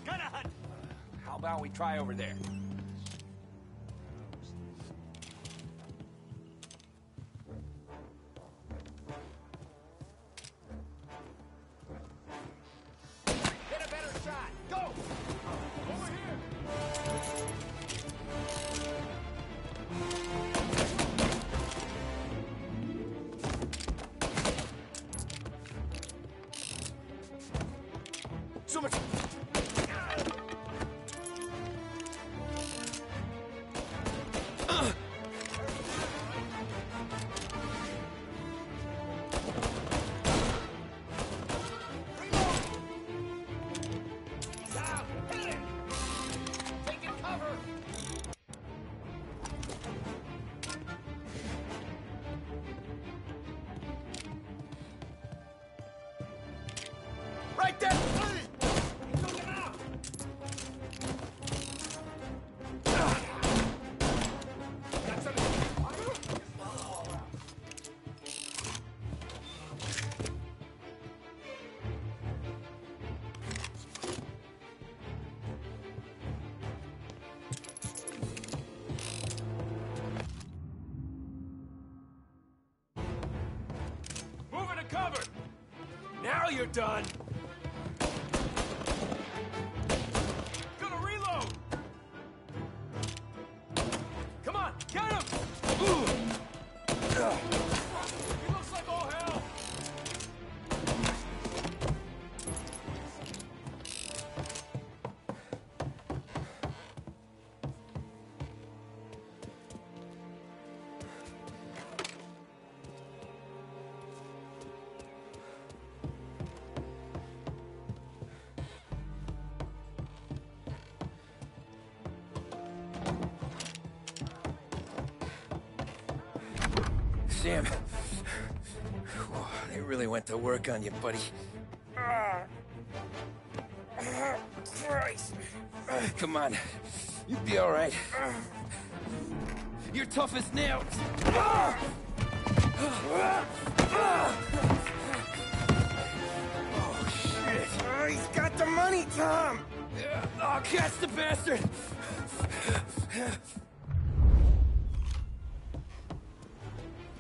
Speaker 11: Gonna hunt.
Speaker 2: How about we try over there?
Speaker 11: Get a better shot. Go. Over here.
Speaker 2: So much.
Speaker 11: Right there! Moving to cover! Now you're done! Gonna reload! Come on, get him! He looks like all hell!
Speaker 2: Sam. They really went to work on you, buddy.
Speaker 11: Christ!
Speaker 2: Come on. You'll be all right. You're tough as nails.
Speaker 11: Oh, shit! Oh, he's got the money, Tom!
Speaker 2: Oh, catch the bastard!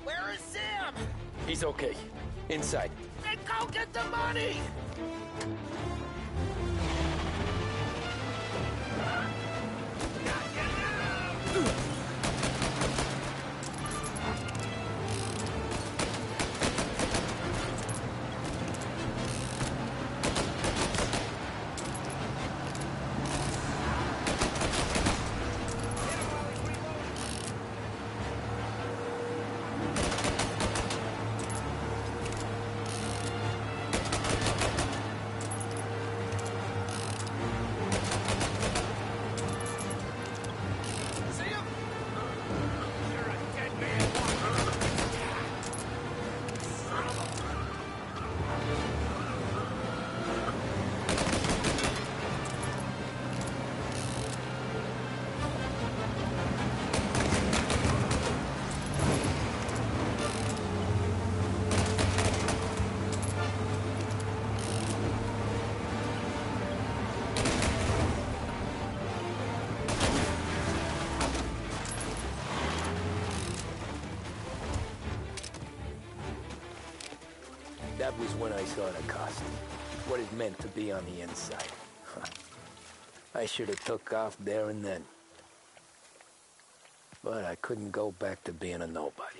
Speaker 11: Where is Sam?
Speaker 2: He's okay. Inside.
Speaker 11: Then go get the money!
Speaker 2: That was when I saw the cost. What it meant to be on the inside. I should have took off there and then. But I couldn't go back to being a nobody.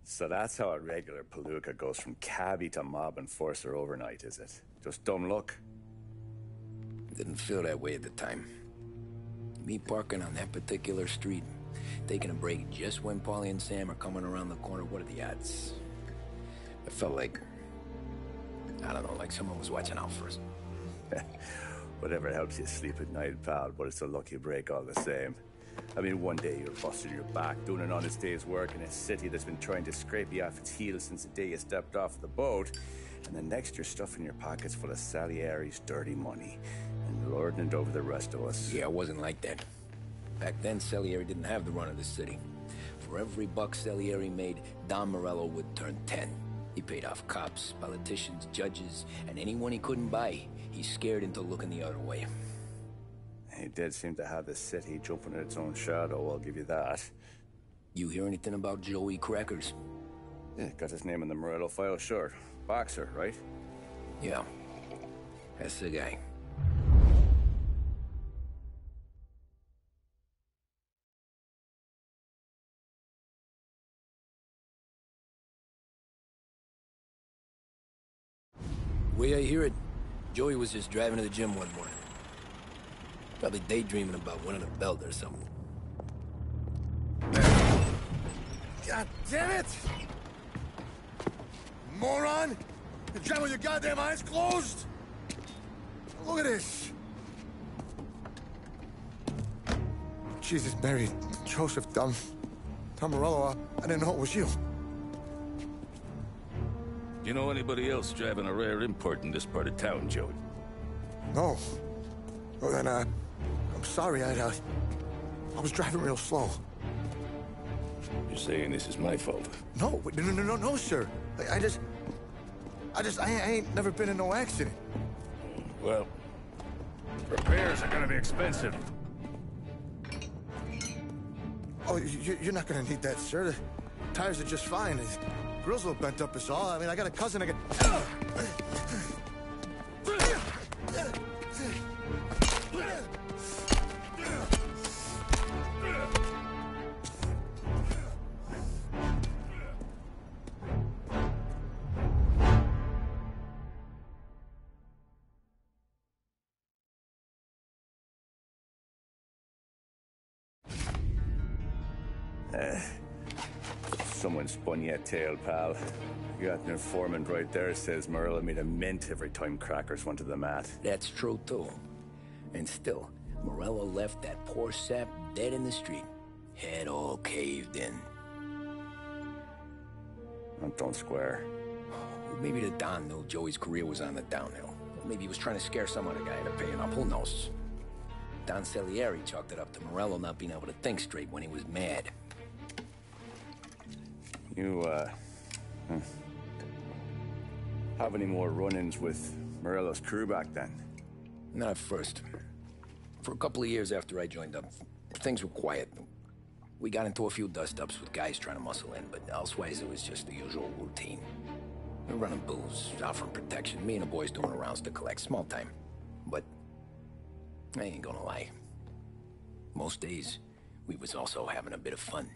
Speaker 1: So that's how a regular palooka goes from cabbie to mob enforcer overnight, is it? Just dumb luck?
Speaker 2: Didn't feel that way at the time. Me parking on that particular street, taking a break just when Paulie and Sam are coming around the corner, what are the odds? I felt like, I don't know, like someone was watching out for us.
Speaker 1: Whatever helps you sleep at night, pal, but it's a lucky break all the same. I mean, one day you're busting your back, doing an honest day's work in a city that's been trying to scrape you off its heels since the day you stepped off the boat, and the next you're stuffing your pockets full of Salieri's dirty money and lording it over the rest of us.
Speaker 2: Yeah, it wasn't like that. Back then, Salieri didn't have the run of the city. For every buck Salieri made, Don Morello would turn 10. He paid off cops, politicians, judges, and anyone he couldn't buy, he scared into looking the other way.
Speaker 1: He did seem to have the city jumping at its own shadow, I'll give you that.
Speaker 2: You hear anything about Joey Crackers?
Speaker 1: Yeah, got his name in the Morello file, sure. Boxer, right?
Speaker 2: Yeah, that's the guy. The way I hear it, Joey was just driving to the gym one morning. Probably daydreaming about winning a belt or something.
Speaker 21: God damn it! Moron! You drive with your goddamn eyes closed? Look at this! Jesus, Mary, Joseph, Tom Morello, I didn't know it was you.
Speaker 6: You know anybody else driving a rare import in this part of town, Joey?
Speaker 21: No. Well, then, I'm sorry, I was driving real slow.
Speaker 6: You're saying this is my fault?
Speaker 21: No, sir. I ain't never been in no accident.
Speaker 6: Well, repairs are gonna be expensive.
Speaker 21: Oh, you're not gonna need that, sir. The tires are just fine. The grill's a little bent up is all. I mean, I got a cousin that can...
Speaker 1: Someone spun you a tail, pal. You got an informant right there says Morello made a mint every time Crackers went to the mat.
Speaker 2: That's true, too. And still, Morello left that poor sap dead in the street. Head all caved in.
Speaker 1: Don't square.
Speaker 2: Maybe the Don knew Joey's career was on the downhill. Maybe he was trying to scare some other guy into paying up. Who knows? Don Salieri chalked it up to Morello not being able to think straight when he was mad.
Speaker 1: You, have any more run-ins with Morello's crew back then?
Speaker 2: Not at first. For a couple of years after I joined up, things were quiet. We got into a few dust-ups with guys trying to muscle in, but elsewise it was just the usual routine. We were running booze, offering protection, me and the boys doing rounds to collect, small time. But I ain't gonna lie. Most days, we was also having a bit of fun.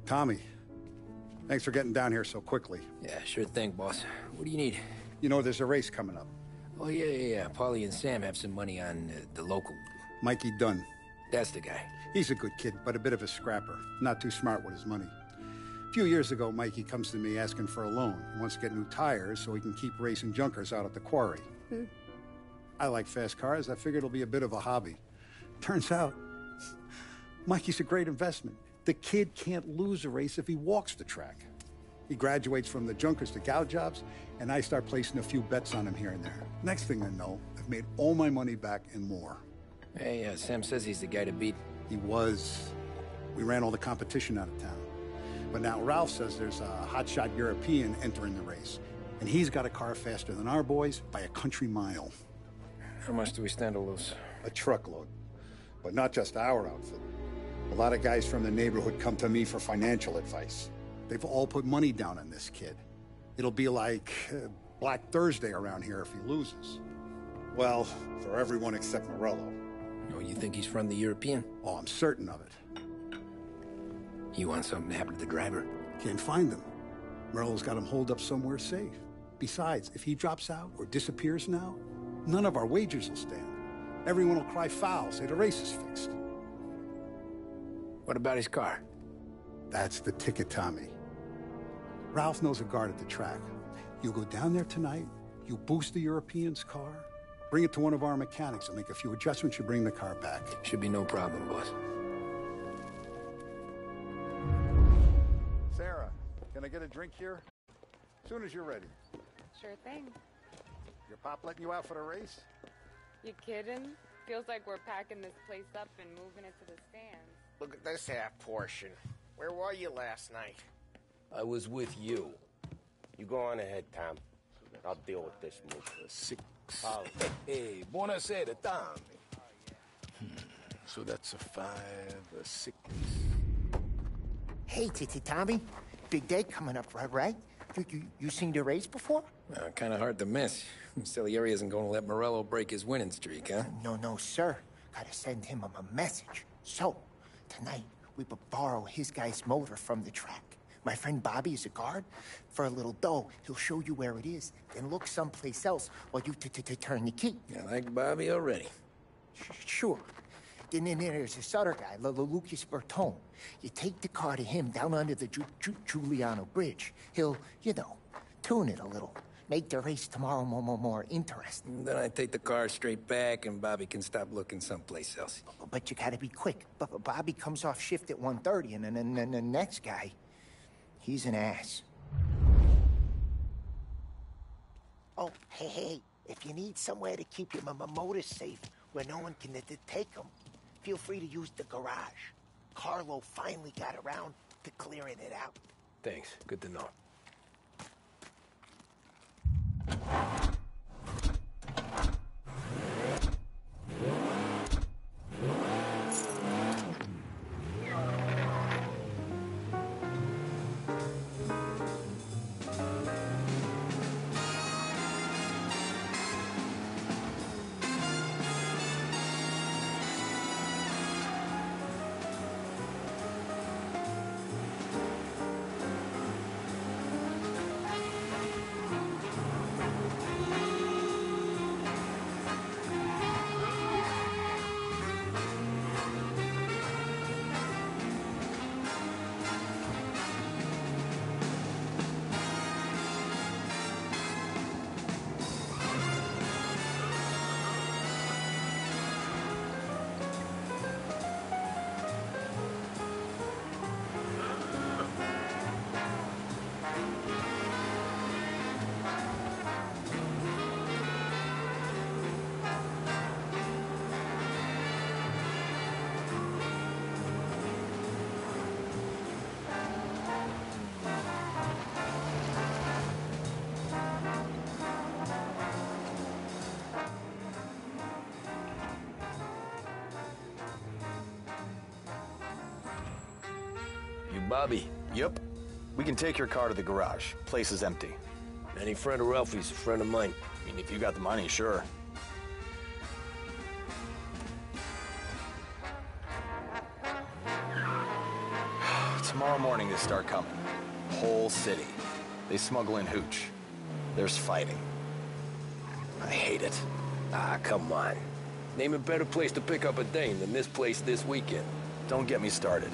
Speaker 10: Tommy, thanks for getting down here so quickly.
Speaker 2: Yeah, sure thing, boss. What do you need?
Speaker 10: You know, there's a race coming up.
Speaker 2: Oh, yeah. Paulie and Sam have some money on the local.
Speaker 10: Mikey Dunn.
Speaker 2: That's the guy.
Speaker 10: He's a good kid, but a bit of a scrapper. Not too smart with his money. A few years ago, Mikey comes to me asking for a loan. He wants to get new tires so he can keep racing junkers out at the quarry. I like fast cars. I figured it'll be a bit of a hobby. Turns out, Mikey's a great investment. The kid can't lose a race if he walks the track. He graduates from the junkers to gal jobs, and I start placing a few bets on him here and there. Next thing I know, I've made all my money back and more.
Speaker 2: Hey, Sam says he's the guy to beat.
Speaker 10: He was. We ran all the competition out of town. But now Ralph says there's a hotshot European entering the race, and he's got a car faster than our boys by a country mile.
Speaker 2: How much do we stand to lose?
Speaker 10: A truckload. But not just our outfit. A lot of guys from the neighborhood come to me for financial advice. They've all put money down on this kid. It'll be like Black Thursday around here if he loses. Well, for everyone except Morello.
Speaker 2: Oh, you think he's from the European?
Speaker 10: Oh, I'm certain of it.
Speaker 2: You want something to happen to the driver?
Speaker 10: Can't find him. Morello's got him holed up somewhere safe. Besides, if he drops out or disappears now, none of our wagers will stand. Everyone will cry foul, say the race is fixed.
Speaker 2: What about his car?
Speaker 10: That's the ticket, Tommy. Ralph knows a guard at the track. You go down there tonight, you boost the European's car, bring it to one of our mechanics, and make a few adjustments, you bring the car back.
Speaker 2: Should be no problem, boss.
Speaker 10: Sarah, can I get a drink here? As soon as you're ready.
Speaker 5: Sure thing.
Speaker 10: Your pop letting you out for the race?
Speaker 5: You kidding? Feels like we're packing this place up and moving it to the stands.
Speaker 9: Look at this half portion. Where were you last night?
Speaker 2: I was with you.
Speaker 1: You go on ahead, Tom. I'll deal with this move.
Speaker 21: 6.
Speaker 1: Oh.
Speaker 21: Hey, buonasera, Tommy. So that's a 5, a 6.
Speaker 13: Hey, Tommy. Big day coming up, right? You seen the race before?
Speaker 2: Kind of hard to miss. Salieri isn't going to let Morello break his winning streak, huh?
Speaker 13: No, sir. Gotta send him a message. So, tonight, we borrow his guy's motor from the track. My friend Bobby is a guard. For a little dough, he'll show you where it is, then look someplace else while you turn the key.
Speaker 2: I like Bobby already.
Speaker 13: Sure. Then there's this other guy, Luki Bертоне. You take the car to him down under the Giuliano Bridge. He'll, tune it a little. Make the race tomorrow more interesting.
Speaker 2: Then I take the car straight back, and Bobby can stop looking someplace else.
Speaker 13: But you gotta be quick. But Bobby comes off shift at 1:30, and then the next guy, he's an ass.
Speaker 16: Oh, hey, if you need somewhere to keep your motor safe where no one can take them, feel free to use the garage. Carlo finally got around to clearing it out.
Speaker 2: Thanks. Good to know. Bobby.
Speaker 22: Yep. We can take your car to the garage. Place is empty.
Speaker 2: Any friend of Ralphie's a friend of mine.
Speaker 22: I mean, if you got the money, sure. Tomorrow morning they start coming. Whole city. They smuggle in hooch. There's fighting. I hate it.
Speaker 2: Ah, come on. Name a better place to pick up a dame than this place this weekend.
Speaker 22: Don't get me started.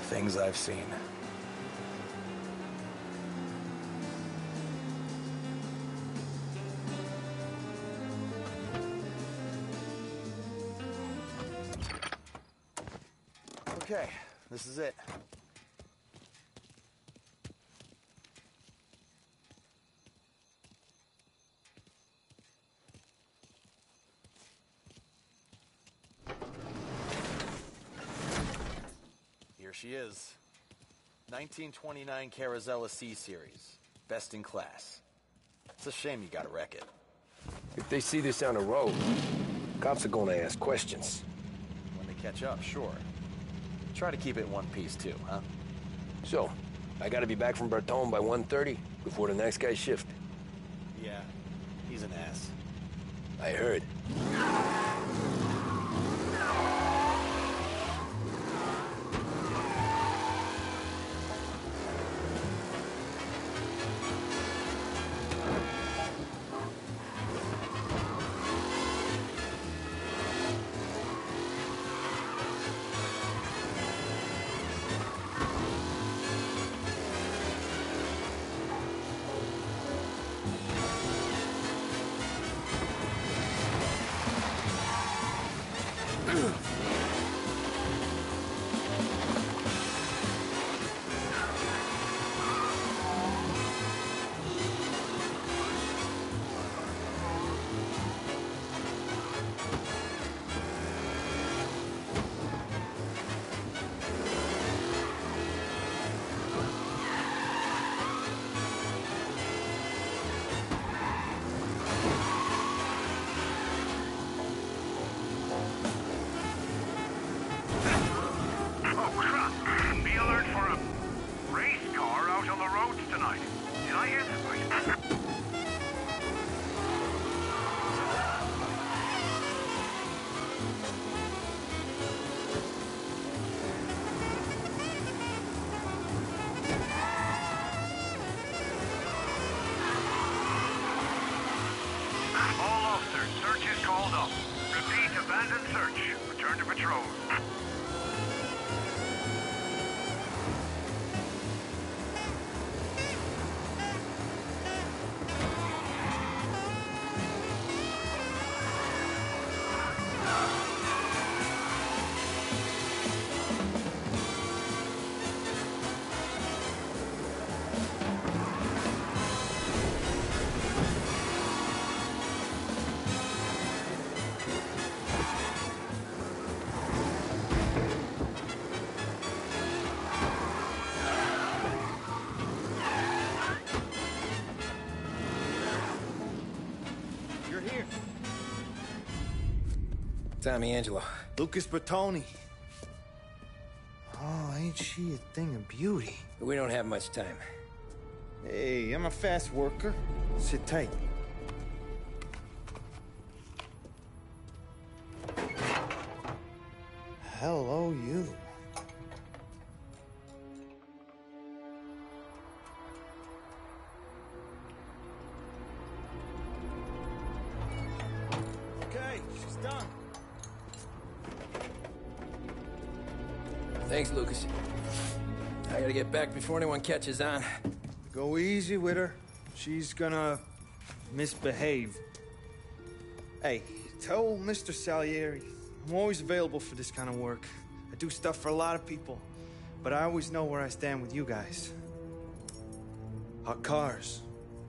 Speaker 22: Things I've seen. Okay, this is it. Here she is. 1929 Carazella C-Series. Best in class. It's a shame you gotta wreck it.
Speaker 3: If they see this on the road, cops are gonna ask questions.
Speaker 22: When they catch up, sure. Try to keep it in one piece, too, huh?
Speaker 3: So, I gotta be back from Bertone by 1:30 before the next guy's shift.
Speaker 22: Yeah, he's an ass.
Speaker 3: I heard.
Speaker 2: Tommy Angelo.
Speaker 7: Luki Bертоне. Oh, ain't she a thing of beauty?
Speaker 2: We don't have much time.
Speaker 7: Hey, I'm a fast worker. Sit tight. Hello, you. Okay, she's done.
Speaker 2: Thanks, Lucas. I gotta get back before anyone catches on.
Speaker 7: Go easy with her. She's gonna misbehave. Hey, tell Mr. Salieri I'm always available for this kind of work. I do stuff for a lot of people, but I always know where I stand with you guys. Hot cars,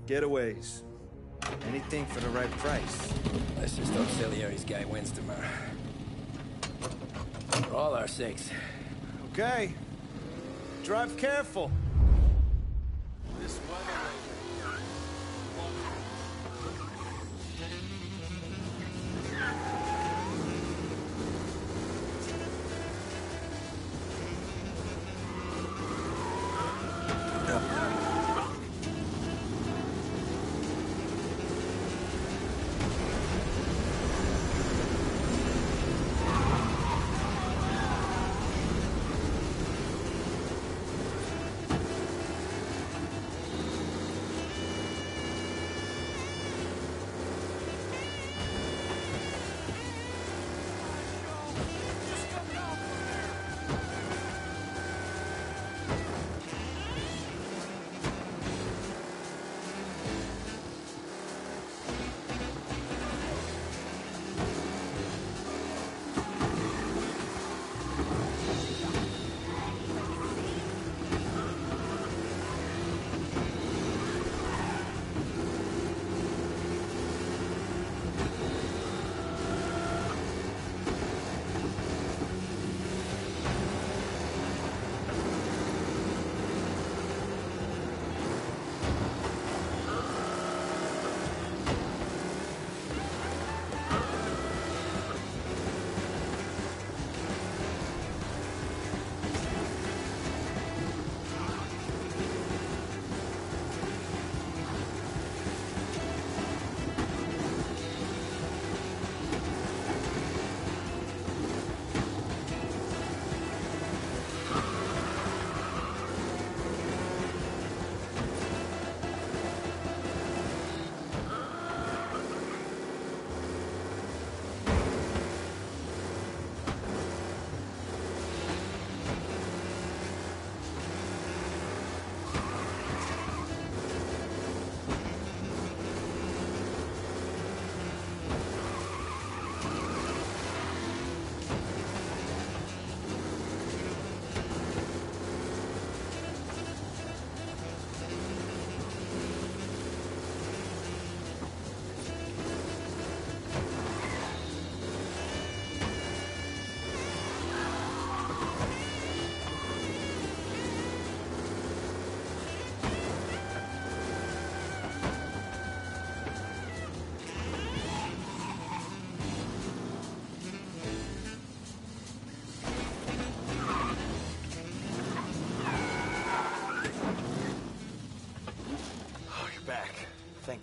Speaker 7: getaways, anything for the right price.
Speaker 2: Let's just hope Salieri's guy wins tomorrow. For all our sakes.
Speaker 7: Okay. Drive careful.
Speaker 21: This way.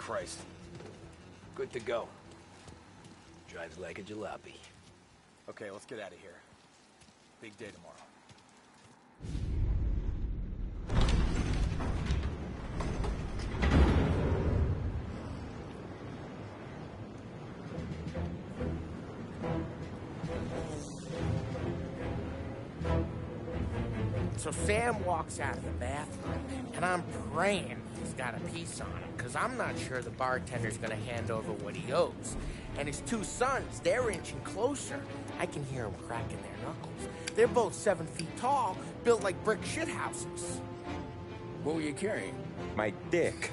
Speaker 3: Christ. Good to go. Drives like a jalopy.
Speaker 22: Okay, let's get out of here. Big day tomorrow.
Speaker 9: So Sam walks out of the bathroom, and I'm praying he's got a piece on him, because I'm not sure the bartender's going to hand over what he owes. And his two sons, they're inching closer. I can hear them cracking their knuckles. They're both 7 feet tall, built like brick shithouses.
Speaker 3: What were you carrying?
Speaker 4: My dick.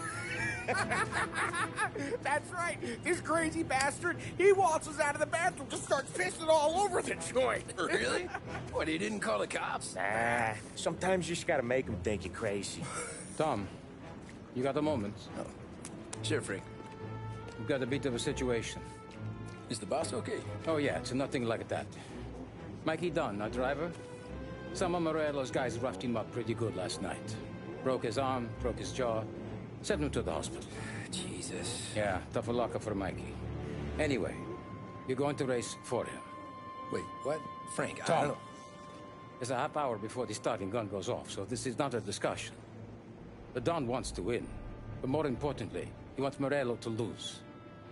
Speaker 9: That's right. This crazy bastard, he waltzes out of the bathroom, just starts pissing all over the joint.
Speaker 3: Really? What, he didn't call the cops?
Speaker 4: Nah, sometimes you just gotta make them think you're crazy.
Speaker 18: Tom, you got a moment?
Speaker 3: Oh. Sure, Frank.
Speaker 18: We've got a bit of a situation.
Speaker 3: Is the boss okay?
Speaker 18: Oh, yeah, it's nothing like that. Mikey Dunn, our driver. Some of Morello's guys roughed him up pretty good last night. Broke his arm, broke his jaw. Sent him to the hospital.
Speaker 3: Jesus.
Speaker 18: Yeah, tough luck for Mikey. Anyway, you're going to race for him.
Speaker 3: Wait, what? Frank,
Speaker 18: Tom,
Speaker 3: I don't know.
Speaker 18: There's a half hour before the starting gun goes off, so this is not a discussion. The Don wants to win, but more importantly, he wants Morello to lose.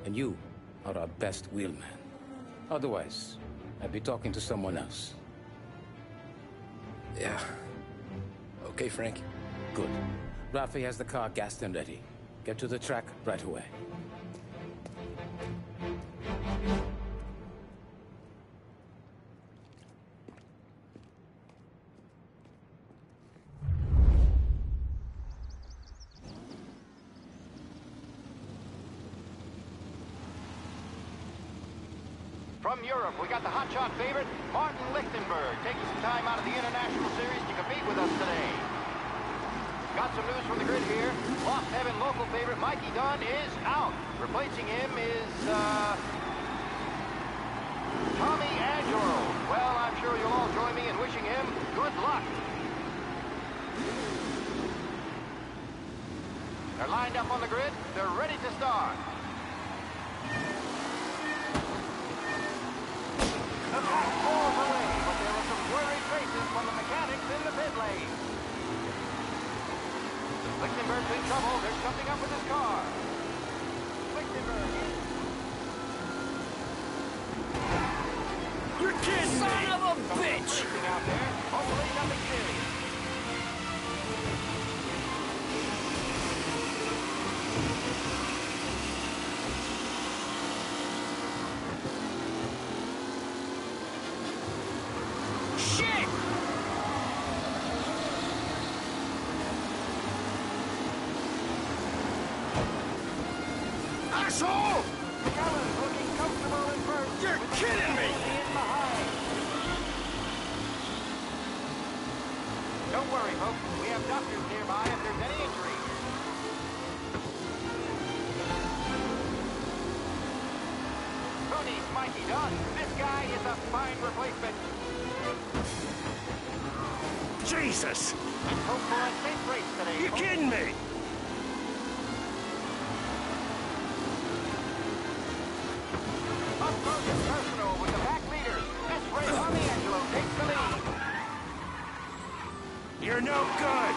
Speaker 18: And you are our best wheelman. Otherwise, I'd be talking to someone else.
Speaker 3: Yeah. Okay, Frank.
Speaker 18: Good. Rafi has the car gassed and ready. Get to the track right away.
Speaker 15: From Europe, we got the hotshot favorite, Martin Lichtenberg, taking some time out of the International Series to compete with us today. Got some news from the grid here. Lost Heaven local favorite Mikey Dunn is out. Replacing him is, Tommy Angelo. Well, I'm sure you'll all join me in wishing him good luck. They're lined up on the grid. They're ready to start. The pack falls away, but there are some worried faces from the mechanics in the pit lane. Lichtenberg's in trouble. There's something up with his car. Lichtenberg.
Speaker 3: You're kidding me!
Speaker 15: Son of a bitch! Racing out there. Hopefully nothing serious.
Speaker 3: Shit! Asshole!
Speaker 15: Kellen's looking comfortable in first.
Speaker 3: You're kidding me!
Speaker 15: In behind. Don't worry, folks. We have doctors nearby if there's any injury. Who needs Mikey Dunn? This guy is a fine replacement.
Speaker 3: Jesus!
Speaker 15: Let's hope for a safe race today.
Speaker 3: You kidding me?
Speaker 15: Up close and personal with the pack leader. This race, Tommy Angelo takes the lead.
Speaker 3: You're no good!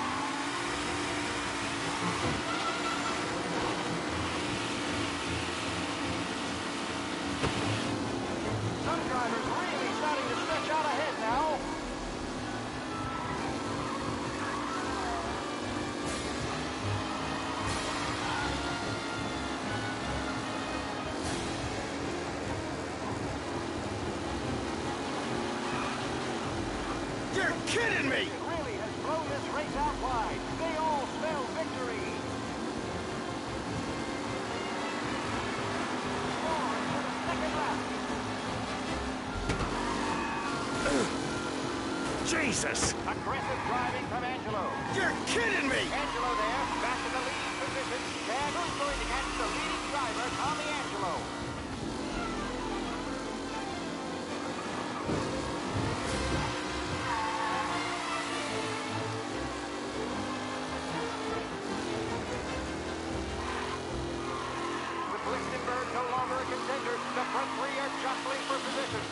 Speaker 15: Some drivers really starting to stretch out ahead now.
Speaker 3: You're kidding me!
Speaker 15: It really has blown this race out wide. They all spell victory. On to the second lap.
Speaker 3: Jesus!
Speaker 15: Aggressive driving from Angelo.
Speaker 3: You're kidding me!
Speaker 15: Angelo there, back in the leading position. And who's going to catch the leading driver, Tommy Angelo? no longer a contender. The front three are jostling for position.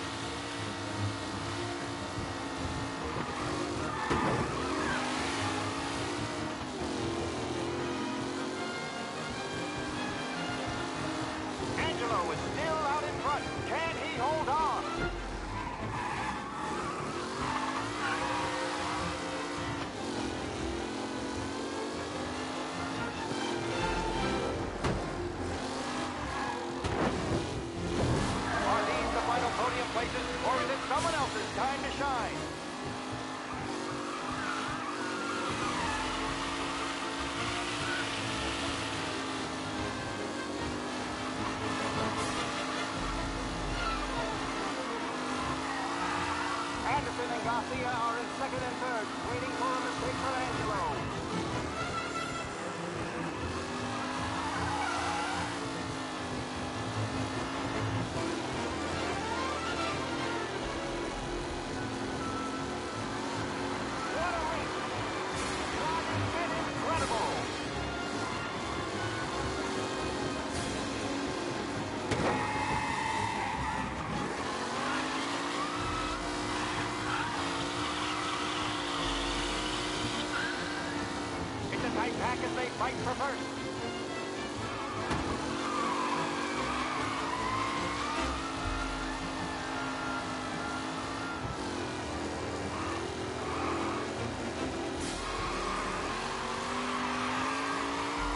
Speaker 15: Angelo is still out in front. Can he hold on? Are these the final podium places, or is it someone else's time to shine? Anderson and Garcia are in second and third, waiting for a mistake from Angelo. What a race! That has been incredible! It's a tight pack as they fight for first.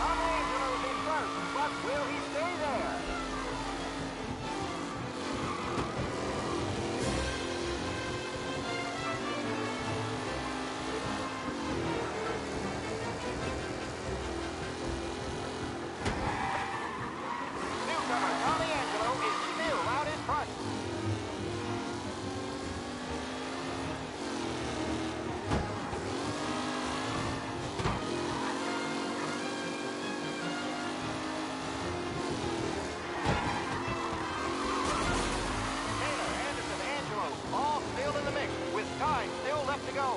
Speaker 15: Angelo's in first, but will he stay there? Newcomer Tommy Angelo is still out in front. Taylor, Anderson, Angelo, all still in the mix, with time still left to go.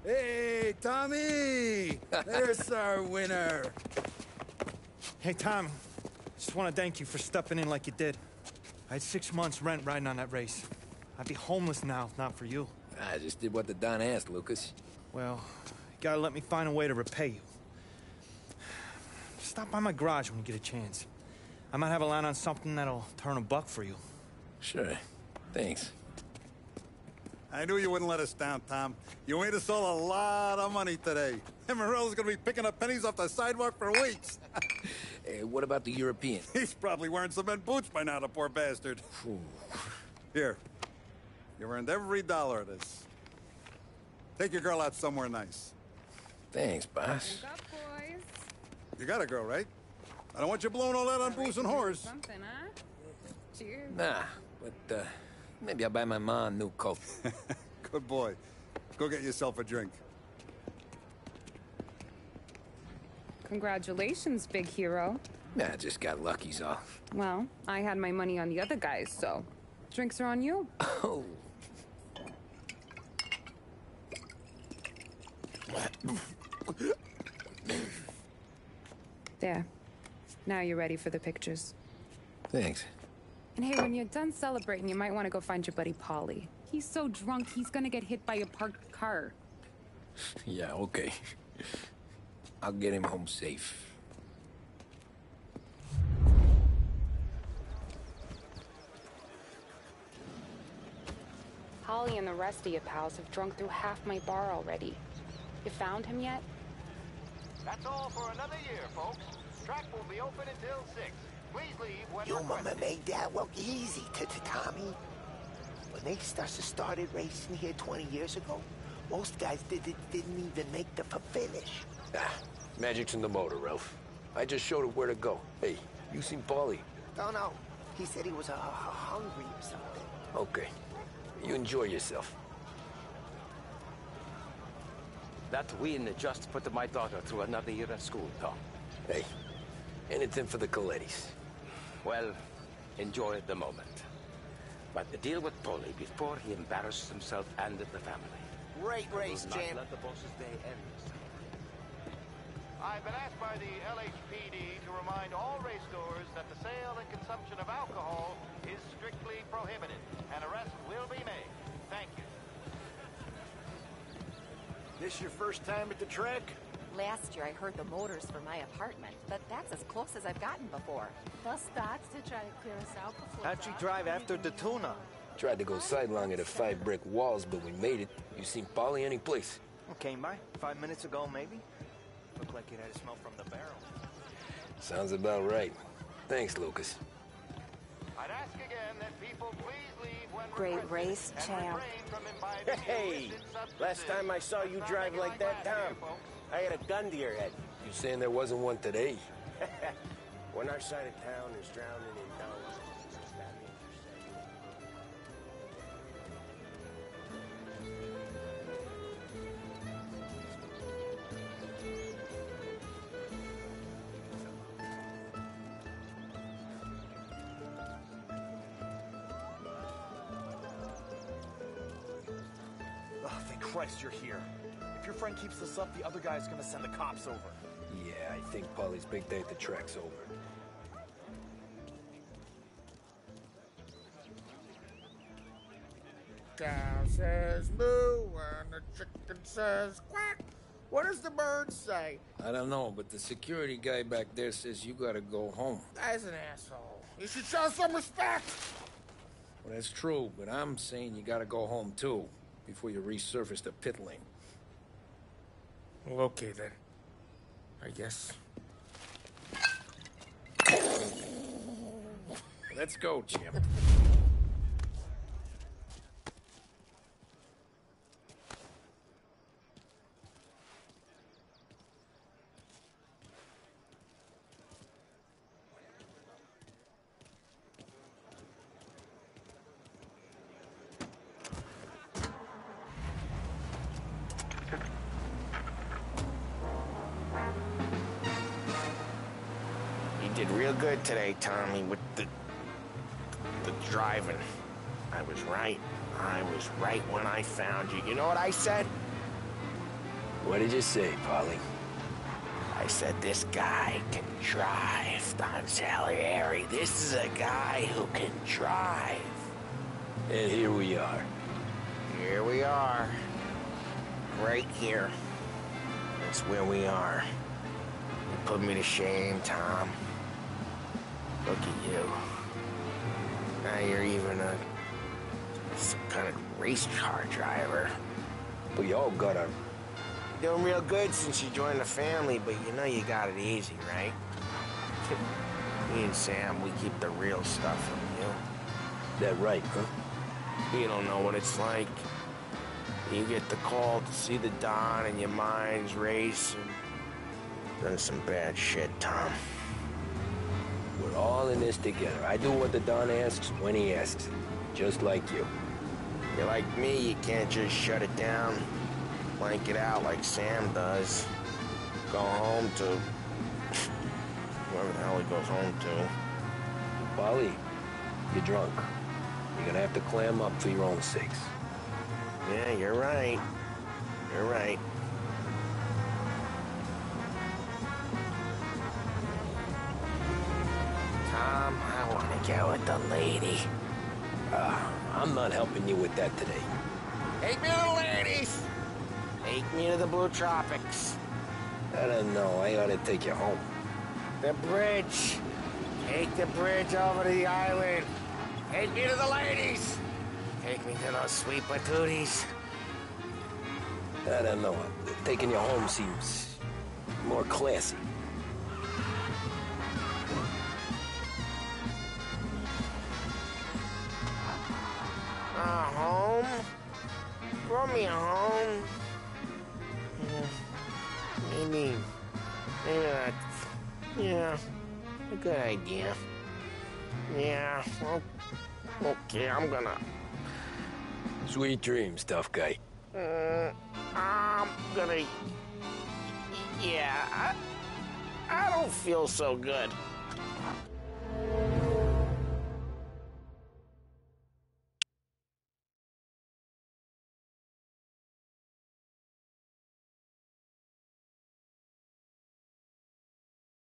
Speaker 7: Hey, Tommy! There's our winner. Hey, Tom. Just want to thank you for stepping in like you did. I had 6 months rent riding on that race. I'd be homeless now if not for you.
Speaker 22: I just did what the Don asked, Lucas.
Speaker 7: Well, you gotta let me find a way to repay you. Stop by my garage when you get a chance. I might have a line on something that'll turn a buck for you.
Speaker 22: Sure. Thanks.
Speaker 10: I knew you wouldn't let us down, Tom. You made us all a lot of money today. And Morello's gonna be picking up pennies off the sidewalk for weeks.
Speaker 22: Hey, what about the European?
Speaker 10: He's probably wearing cement boots by now, the poor bastard. Here. You earned every dollar of this. Take your girl out somewhere nice.
Speaker 22: Thanks, boss.
Speaker 5: Wake up, boys.
Speaker 10: You got a girl, right? I don't want you blowing all that on booze and whores.
Speaker 5: Something, huh? Cheers.
Speaker 22: Nah, but, maybe I'll buy my mom a new coat.
Speaker 10: Good boy. Go get yourself a drink.
Speaker 5: Congratulations, big hero.
Speaker 22: Nah, just got lucky's off.
Speaker 5: Well, I had my money on the other guys, so drinks are on you.
Speaker 22: Oh.
Speaker 5: There. Now you're ready for the pictures.
Speaker 22: Thanks.
Speaker 5: And hey, when you're done celebrating, you might want to go find your buddy Polly. He's so drunk, he's gonna get hit by a parked car.
Speaker 22: Yeah, okay. I'll get him home safe.
Speaker 5: Holly and the rest of your pals have drunk through half my bar already. You found him yet?
Speaker 15: That's all for another year, folks. Track will be open until 6. Please leave when
Speaker 16: You
Speaker 15: requested.
Speaker 16: mama made that look easy to Tommy. When they started racing here 20 years ago, most guys didn't even make the finish.
Speaker 3: Ah, magic's in the motor, Ralph. I just showed it where to go. Hey, you seen Paulie?
Speaker 16: No. He said he was hungry or something.
Speaker 3: Okay. You enjoy yourself.
Speaker 18: That win just put my daughter through another year at school, Tom.
Speaker 3: Hey, anything for the Colettis.
Speaker 18: Well, enjoy the moment. But deal with Poли before he embarrasses himself and the family.
Speaker 9: Great race,
Speaker 18: Do not
Speaker 9: champ.
Speaker 18: let the boss's day end.
Speaker 15: I've been asked by the LHPD to remind all race goers that the sale and consumption of alcohol is strictly prohibited. An arrest will be made. Thank you.
Speaker 9: This your first time at the track?
Speaker 8: Last year I heard the motors for my apartment, but that's as close as I've gotten before.
Speaker 14: Thus starts to try to clear us out before.
Speaker 9: How'd you drive after the tuna?
Speaker 3: Tried to go sidelong at the 5 brick walls, but we made it. You seen Paulie any place?
Speaker 9: Came by 5 minutes ago, maybe. Looked like it had a smell from the barrel.
Speaker 3: Sounds about right. Thanks, Lucas.
Speaker 15: I'd ask again that people please leave when
Speaker 8: Great
Speaker 15: requested
Speaker 8: race,
Speaker 15: and
Speaker 8: champ.
Speaker 15: refrain from imbibing
Speaker 9: Hey!
Speaker 15: illicit substances.
Speaker 9: Last time I saw you drive like that, Tom, I had a gun to your head.
Speaker 3: You saying there wasn't one today?
Speaker 9: When our side of town is drowning in dollars.
Speaker 11: Oh, thank Christ you're here. If your friend keeps this up, the other guy's gonna send the cops over.
Speaker 3: Yeah, I think Paulie's big day at the track's over.
Speaker 17: Cow says moo and the chicken says quack. What does the bird say?
Speaker 2: I don't know, but the security guy back there says you gotta go home.
Speaker 17: Guy's an asshole. You should show some respect.
Speaker 2: Well, that's true, but I'm saying you gotta go home too, before you resurface the pit lane.
Speaker 17: Well, okay then. I guess.
Speaker 2: Let's go, champ.
Speaker 17: You did real good today, Tommy, with the driving. I was right. I was right when I found you. You know what I said?
Speaker 3: What did you say, Paulie?
Speaker 17: I said this guy can drive, Don Salieri. This is a guy who can drive.
Speaker 3: And here we are.
Speaker 17: Here we are. Right here. That's where we are. You put me to shame, Tom. Look at you. Now you're even some kind of race car driver.
Speaker 3: We all got our...
Speaker 17: You're doing real good since you joined the family, but you know you got it easy, right? Me and Sam, we keep the real stuff from you.
Speaker 3: That right, huh?
Speaker 17: You don't know what it's like. You get the call to see the Don and your mind's racing. Done some bad shit, Tom.
Speaker 3: We're all in this together. I do what the Don asks when he asks it. Just like you.
Speaker 17: You're like me, you can't just shut it down, blank it out like Sam does. Go home to... whoever the hell he goes home to.
Speaker 3: Paulie, you're drunk. You're gonna have to clam up for your own sakes.
Speaker 17: Yeah, you're right. You're right. Tom, I want to go with the lady.
Speaker 3: I'm not helping you with that today.
Speaker 17: Take me to the ladies! Take me to the Blue Tropics.
Speaker 3: I don't know. I ought to take you home.
Speaker 17: The bridge. Take the bridge over to the island. Take me to the ladies. Take me to those sweet patooties.
Speaker 3: I don't know. Taking you home seems more classy.
Speaker 9: Home? Brought me home? Maybe that's, yeah, a good idea. Yeah, well, okay, I'm gonna...
Speaker 3: Sweet dreams, tough guy.
Speaker 9: I'm gonna... Yeah, I don't feel so good.